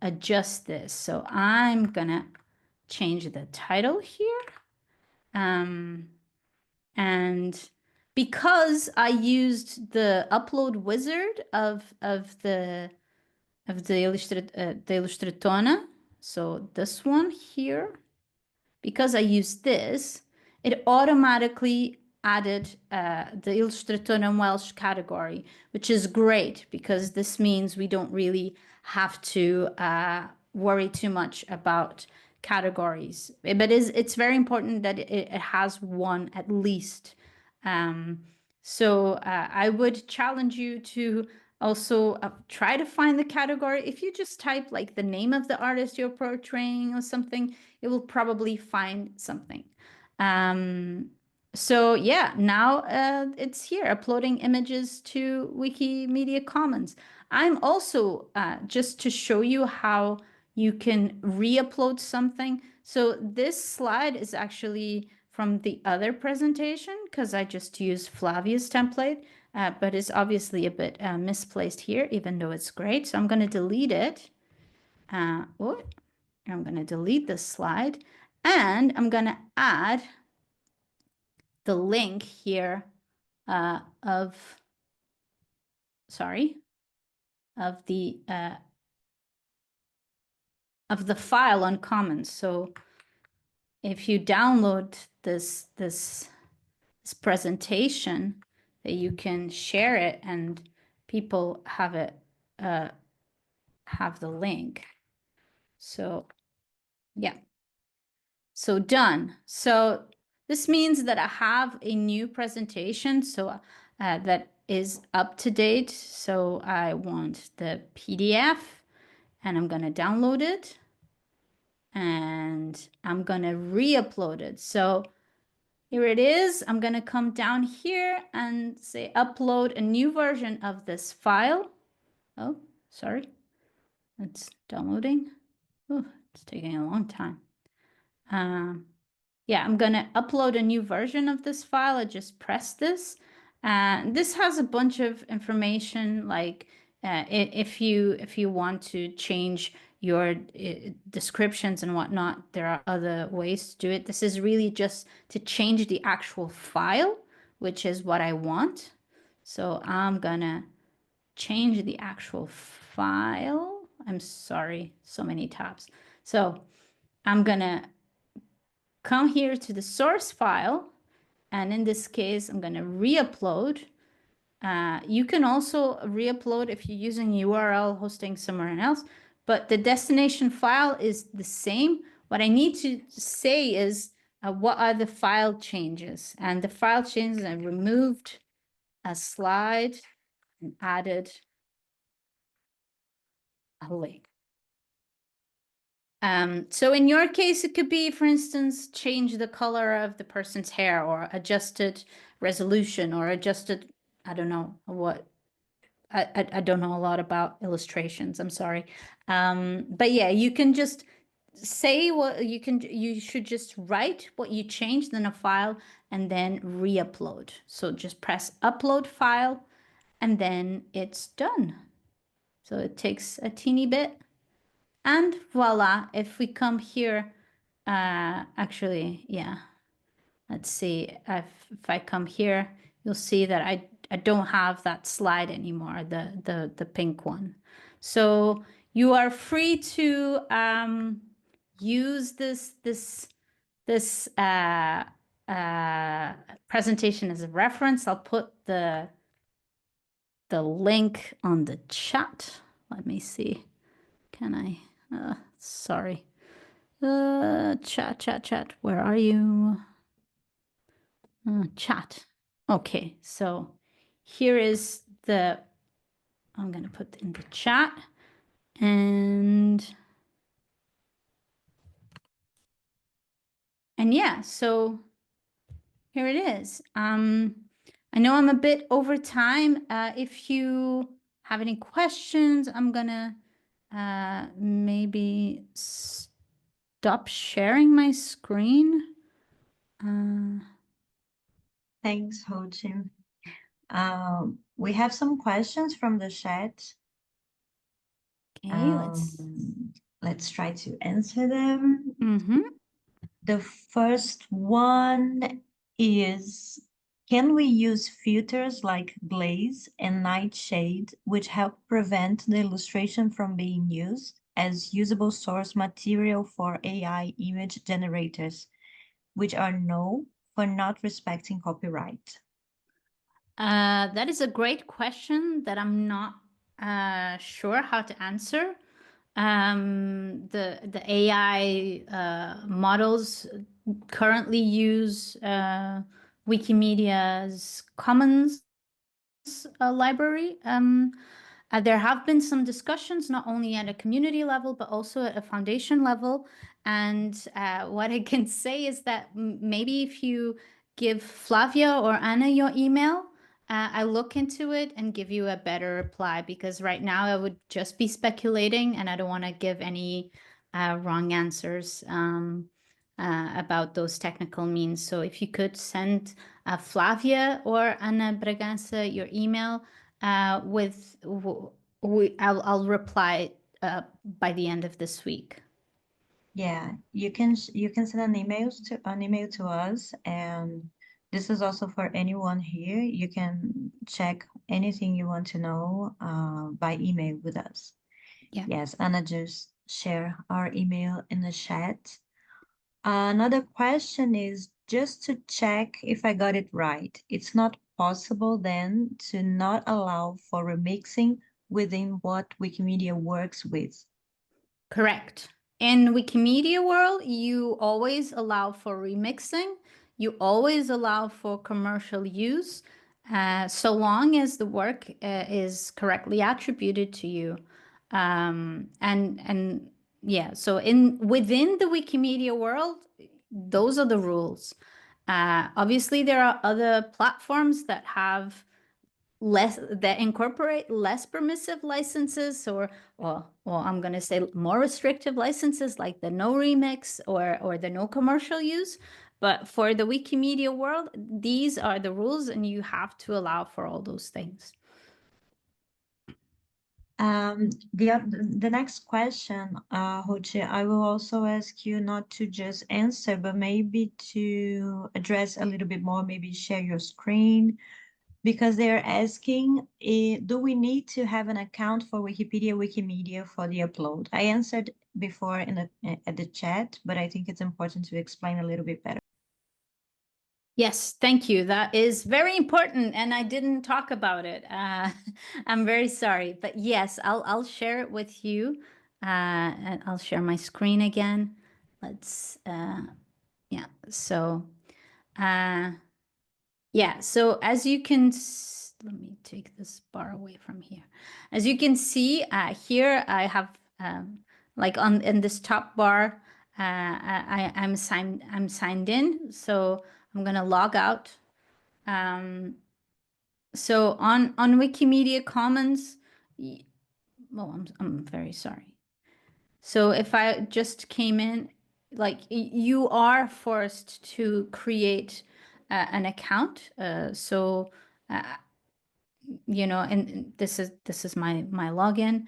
adjust this. So I'm gonna change the title here. And because I used the upload wizard of the Illustratona, so this one here, because I used this, it automatically added the Ilustratona WELx category, which is great because this means we don't really have to worry too much about categories. But it's very important that it has one at least. So I would challenge you to also try to find the category. If you just type like the name of the artist you're portraying or something, it will probably find something. So yeah, now it's here, uploading images to Wikimedia Commons. I'm also, just to show you how you can re-upload something. So this slide is actually from the other presentation because I just used Flavia's template, but it's obviously a bit misplaced here, even though it's great. So I'm going to delete it. I'm going to delete this slide and I'm going to add the link here of the file on Commons. So if you download this presentation, that you can share it and people have it have the link. So yeah, so done. So this means that I have a new presentation, so that is up to date. So I want the PDF and I'm going to download it and I'm going to re-upload it. So here it is. I'm going to come down here and say upload a new version of this file. Oh, sorry. It's downloading. Oh, it's taking a long time. Yeah, I'm going to upload a new version of this file. I just press this. This has a bunch of information, like if you want to change your descriptions and whatnot, there are other ways to do it. This is really just to change the actual file, which is what I want. So I'm going to change the actual file. I'm sorry, so many tabs. So I'm going to come here to the source file, and in this case, I'm going to re-upload. You can also re-upload if you're using URL hosting somewhere else, but the destination file is the same. What I need to say is what are the file changes, and the file changes, I removed a slide and added a link. So in your case, it could be, for instance, change the color of the person's hair or adjusted resolution or adjusted, I don't know what, I don't know a lot about illustrations, I'm sorry. But yeah, you can just say what you should just write what you changed in a file and then re-upload. So just press upload file and then it's done. So it takes a teeny bit. And voila, if we come here, actually, yeah, let's see, if I come here, you'll see that I don't have that slide anymore, the pink one. So you are free to use this presentation as a reference. I'll put the link on the chat. Let me see. Can I? Sorry. Chat. Where are you? Chat. Okay, so here is I'm going to put in the chat. And yeah, so here it is. I know I'm a bit over time. If you have any questions, I'm going to maybe stop sharing my screen. Thanks, Ho-Chim. We have some questions from the chat. Okay, let's try to answer them. Mm-hmm. The first one is, can we use filters like glaze and nightshade, which help prevent the illustration from being used as usable source material for AI image generators, which are known for not respecting copyright? That is a great question that I'm not sure how to answer. The AI models currently use Wikimedia's Commons library. There have been some discussions, not only at a community level, but also at a foundation level. And what I can say is that maybe if you give Flavia or Anna your email, I look into it and give you a better reply, because right now I would just be speculating and I don't want to give any wrong answers about those technical means. So if you could send Flavia or Ana Bragança your email, I'll reply by the end of this week. Yeah, you can send an email to us, and this is also for anyone here. You can check anything you want to know by email with us. Yeah. Yes, Anna just share our email in the chat. Another question is just to check if I got it right. It's not possible then to not allow for remixing within what Wikimedia works with. Correct. In Wikimedia world, you always allow for remixing. You always allow for commercial use, so long as the work is correctly attributed to you. And yeah, so within the Wikimedia world, those are the rules. Obviously, there are other platforms that have that incorporate less permissive licenses, or I'm going to say more restrictive licenses, like the no remix or the no commercial use. But for the Wikimedia world, these are the rules, and you have to allow for all those things. The next question, Hoche, I will also ask you not to just answer, but maybe to address a little bit more, maybe share your screen, because they're asking, do we need to have an account for Wikimedia for the upload? I answered before at the chat, but I think it's important to explain a little bit better. Yes, thank you. That is very important, and I didn't talk about it. I'm very sorry, but yes, I'll share it with you. And I'll share my screen again. Let's yeah. So yeah. So as you can, let me take this bar away from here. As you can see here, I have like in this top bar, I'm signed in. So I'm gonna log out. So on Wikimedia Commons, well, I'm very sorry. So if I just came in, like you are forced to create an account. You know, and this is my login.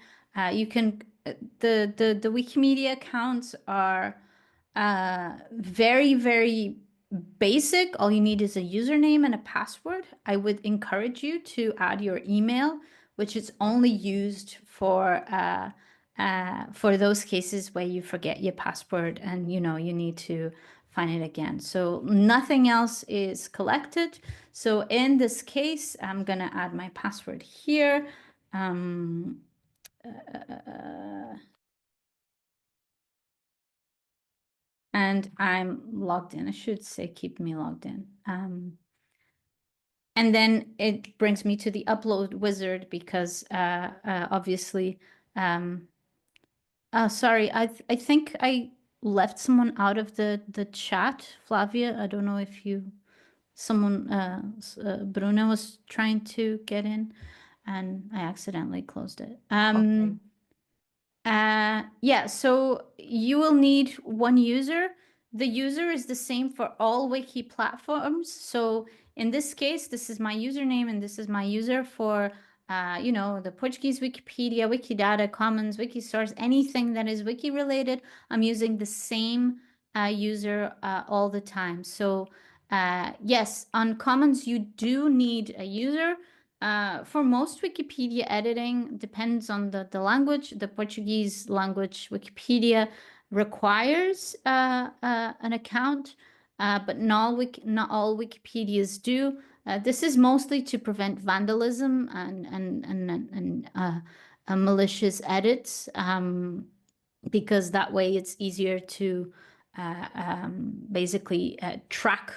You can the Wikimedia accounts are very, very basic. All you need is a username and a password. I would encourage you to add your email, which is only used for those cases where you forget your password and you know you need to find it again. So nothing else is collected. So in this case, I'm gonna add my password here. And I'm logged in. I should say keep me logged in. And then it brings me to the upload wizard because obviously, sorry, I think I left someone out of the chat, Flavia. I don't know if someone, Bruna was trying to get in and I accidentally closed it. Okay. Yeah, so you will need one user. The user is the same for all wiki platforms. So in this case, this is my username and this is my user for, you know, the Portuguese Wikipedia, Wikidata, Commons, Wikisource, anything that is wiki related. I'm using the same user all the time. So yes, on Commons, you do need a user. For most Wikipedia editing, depends on the language. The Portuguese language Wikipedia requires an account, but not all Wikipedias do. This is mostly to prevent vandalism and malicious edits, because that way it's easier to basically track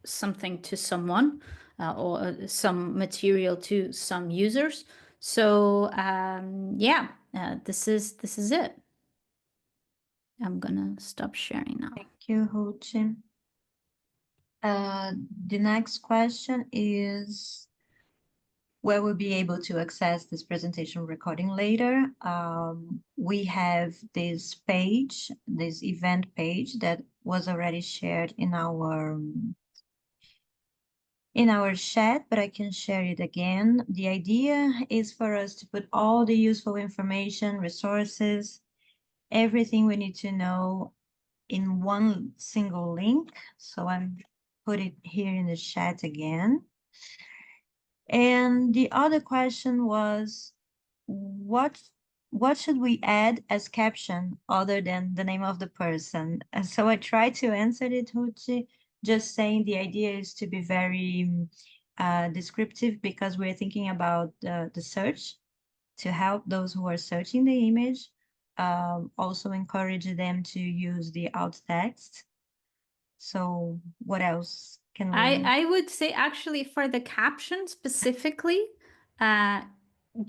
something to someone. Or some material to some users. So yeah, this is it. I'm gonna stop sharing now. Thank you, Rute. The next question is where we'll be able to access this presentation recording later. We have this page, this event page that was already shared in our chat, but I can share it again. The idea is for us to put all the useful information, resources, everything we need to know in one single link. So I'm put it here in the chat again. And the other question was, what should we add as caption other than the name of the person? And so I tried to answer it, Rute, just saying the idea is to be very descriptive, because we're thinking about the search to help those who are searching the image. Also encourage them to use the alt text. So what else can we? I would say actually for the caption specifically,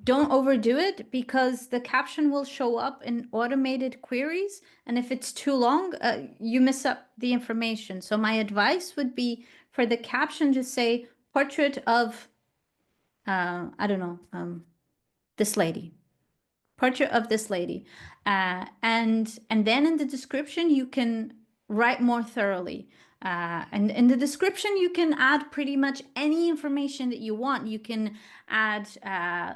don't overdo it, because the caption will show up in automated queries. And if it's too long, you miss up the information. So my advice would be for the caption, just say portrait of, I don't know, this lady. Portrait of this lady. And then in the description, you can write more thoroughly. And in the description, you can add pretty much any information that you want. You can add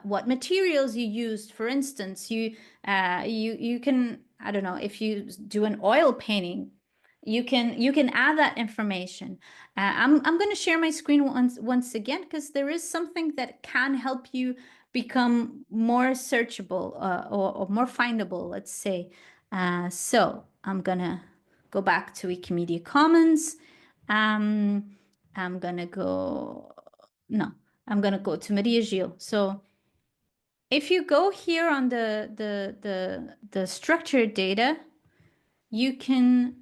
what materials you used. For instance, you can, I don't know, if you do an oil painting, you can add that information. I'm going to share my screen once again, because there is something that can help you become more searchable or more findable, let's say. So I'm gonna go back to Wikimedia Commons. I'm gonna go to Maria Gil. So if you go here on the structured data, you can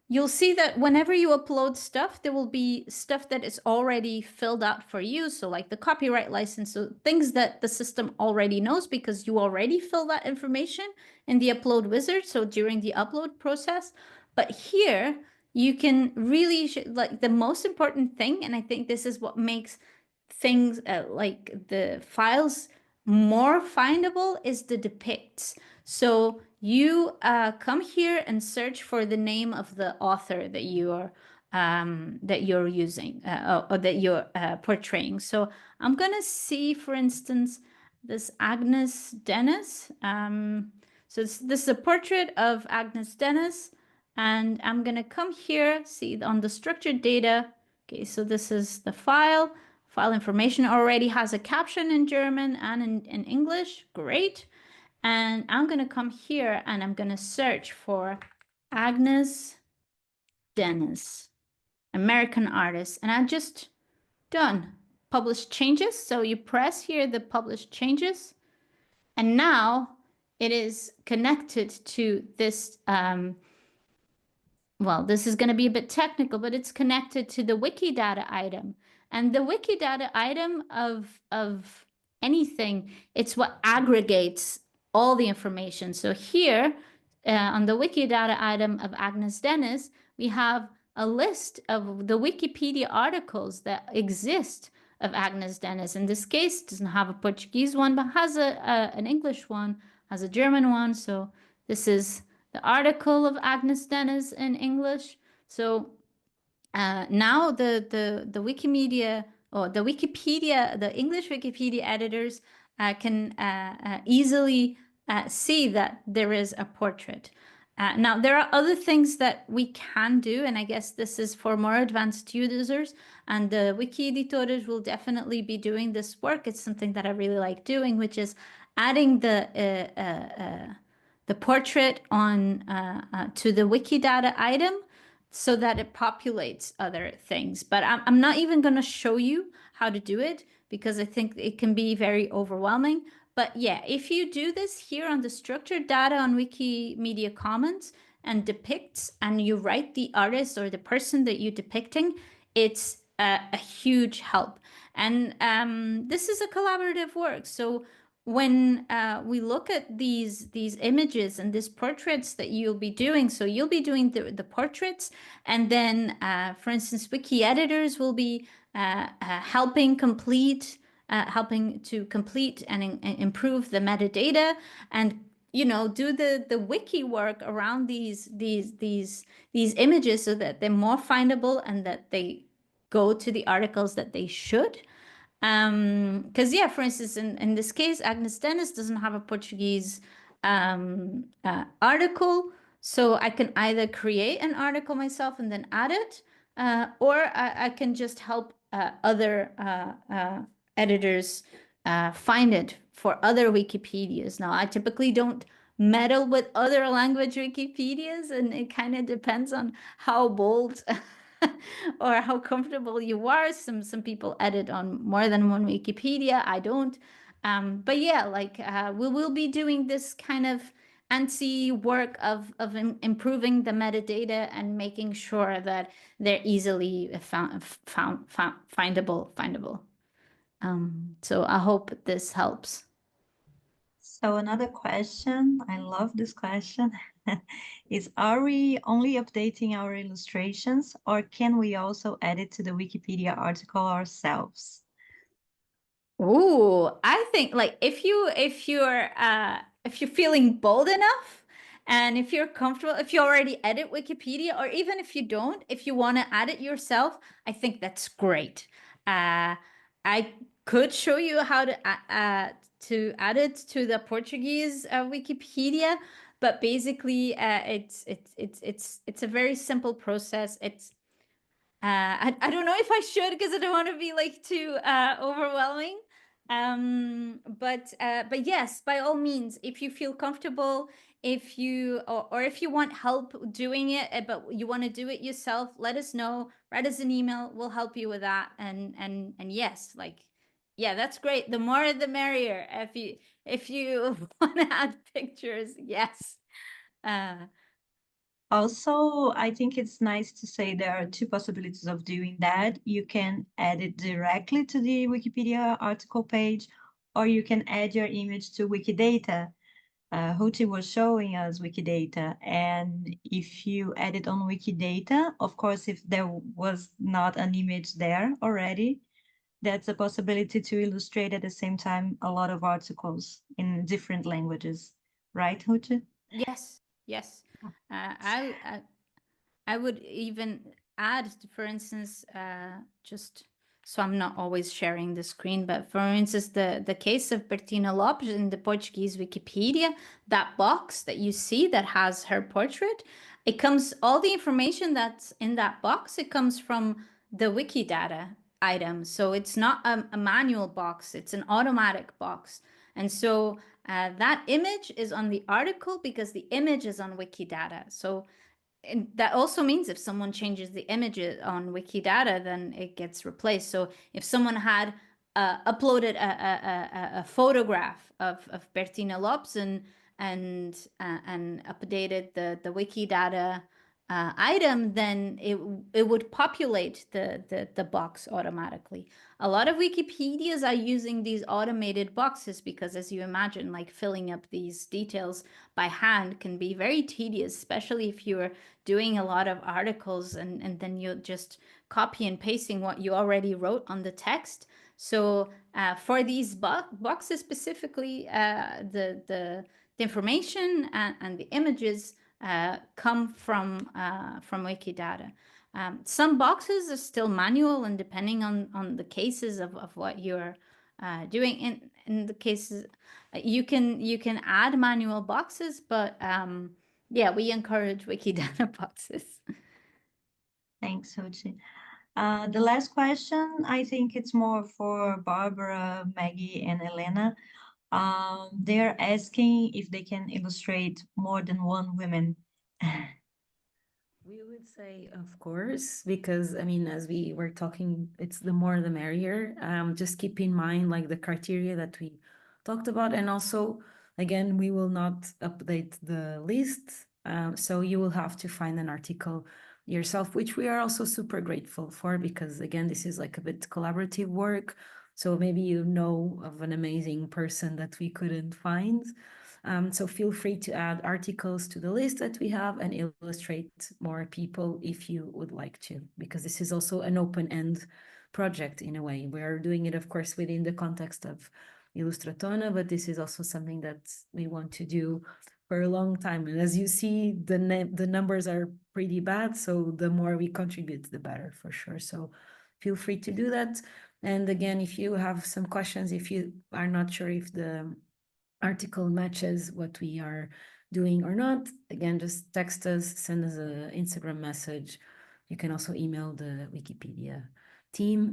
you'll see that whenever you upload stuff, there will be stuff that is already filled out for you. So like the copyright license, so things that the system already knows because you already fill that information in the upload wizard. So during the upload process, but here you can really like the most important thing, and I think this is what makes things like the files more findable, is the depicts. So you come here and search for the name of the author that you're using or that you're portraying. So I'm gonna see, for instance, this Agnes Dennis. So this is a portrait of Agnes Dennis, and I'm gonna come here, see on the structured data. Okay, so this is the file. File information already has a caption in German and in English. Great. And I'm going to come here and I'm going to search for Agnes Dennis, American artist. And I just done published changes. So you press here the published changes. And now it is connected to this. Well, this is going to be a bit technical, but it's connected to the Wikidata item. And the Wikidata item of anything, it's what aggregates all the information. So here on the Wikidata item of Agnes Dennis, we have a list of the Wikipedia articles that exist of Agnes Dennis. In this case, doesn't have a Portuguese one, but has an English one, has a German one. So this is the article of Agnes Dennis in English. So now the Wikimedia or the Wikipedia, the English Wikipedia editors can easily see that there is a portrait. Now, there are other things that we can do, and I guess this is for more advanced users, and the wiki editors will definitely be doing this work. It's something that I really like doing, which is adding the portrait on to the Wikidata item so that it populates other things. But I'm not even going to show you how to do it because I think it can be very overwhelming. But yeah, if you do this here on the structured data on Wikimedia Commons and depicts, and you write the artist or the person that you're depicting, it's a huge help. And this is a collaborative work. So when we look at these images and these portraits that you'll be doing, so you'll be doing the portraits, and then, for instance, wiki editors will be helping to complete and improve the metadata, and do the wiki work around these images so that they're more findable and that they go to the articles that they should. Because yeah, for instance, in this case, Agnes Dennis doesn't have a Portuguese article, so I can either create an article myself and then add it, or I can just help other editors find it for other Wikipedias. Now, I typically don't meddle with other language Wikipedias, and it kind of depends on how bold or how comfortable you are. Some people edit on more than one Wikipedia. I don't. But yeah, like we will be doing this kind of ANSI work of improving the metadata and making sure that they're easily findable. So I hope this helps. So another question, I love this question, is are we only updating our illustrations, or can we also add it to the Wikipedia article ourselves? Ooh, I think like if you're feeling bold enough, and if you're comfortable, if you already edit Wikipedia, or even if you don't, if you want to add it yourself, I think that's great. I could show you how to add it to the Portuguese Wikipedia, but basically it's a very simple process. I don't know if I should because I don't want to be like too overwhelming. But yes, by all means, if you feel comfortable, if you or if you want help doing it, but you want to do it yourself, let us know. Write us an email. We'll help you with that. And yes, like yeah, that's great. The more the merrier. If you want to add pictures, yes. Also, I think it's nice to say there are two possibilities of doing that. You can add it directly to the Wikipedia article page, or you can add your image to Wikidata. Rute was showing us Wikidata, and if you add it on Wikidata, of course, if there was not an image there already, that's a possibility to illustrate at the same time a lot of articles in different languages, right, Rute? Yes, yes. I would even add, for instance, just so I'm not always sharing the screen, but for instance, the case of Bertina Lopes in the Portuguese Wikipedia, that box that you see that has her portrait, it comes, all the information that's in that box, it comes from the Wikidata item. So it's not a manual box, it's an automatic box. And so that image is on the article because the image is on Wikidata. So and that also means if someone changes the image on Wikidata, then it gets replaced. So if someone had uploaded a photograph of Bertina Lopes and updated the Wikidata item, then it would populate the box automatically. A lot of Wikipedias are using these automated boxes because, as you imagine, like filling up these details by hand can be very tedious, especially if you're doing a lot of articles and then you're just copy and pasting what you already wrote on the text. So for these boxes specifically, the information and the images come from Wikidata. Some boxes are still manual, and depending on the cases of what you're doing, in the cases you can add manual boxes, but yeah, we encourage Wikidata boxes. Thanks, Rute. The last question, I think it's more for Bárbara, Maggie, and Elena. They're asking if they can illustrate more than one woman. We would say, of course, because I mean, as we were talking, it's the more the merrier. Just keep in mind like the criteria that we talked about, and also, again, we will not update the list, so you will have to find an article yourself, which we are also super grateful for, because again, this is like a bit collaborative work. So maybe you know of an amazing person that we couldn't find. So feel free to add articles to the list that we have and illustrate more people if you would like to, because this is also an open-end project in a way. We're doing it, of course, within the context of Ilustratona, but this is also something that we want to do for a long time. And as you see, the numbers are pretty bad, so the more we contribute, the better, for sure. So feel free to do that. And again, if you have some questions, if you are not sure if the article matches what we are doing or not, again, just text us, send us an Instagram message. You can also email the Wikipedia team,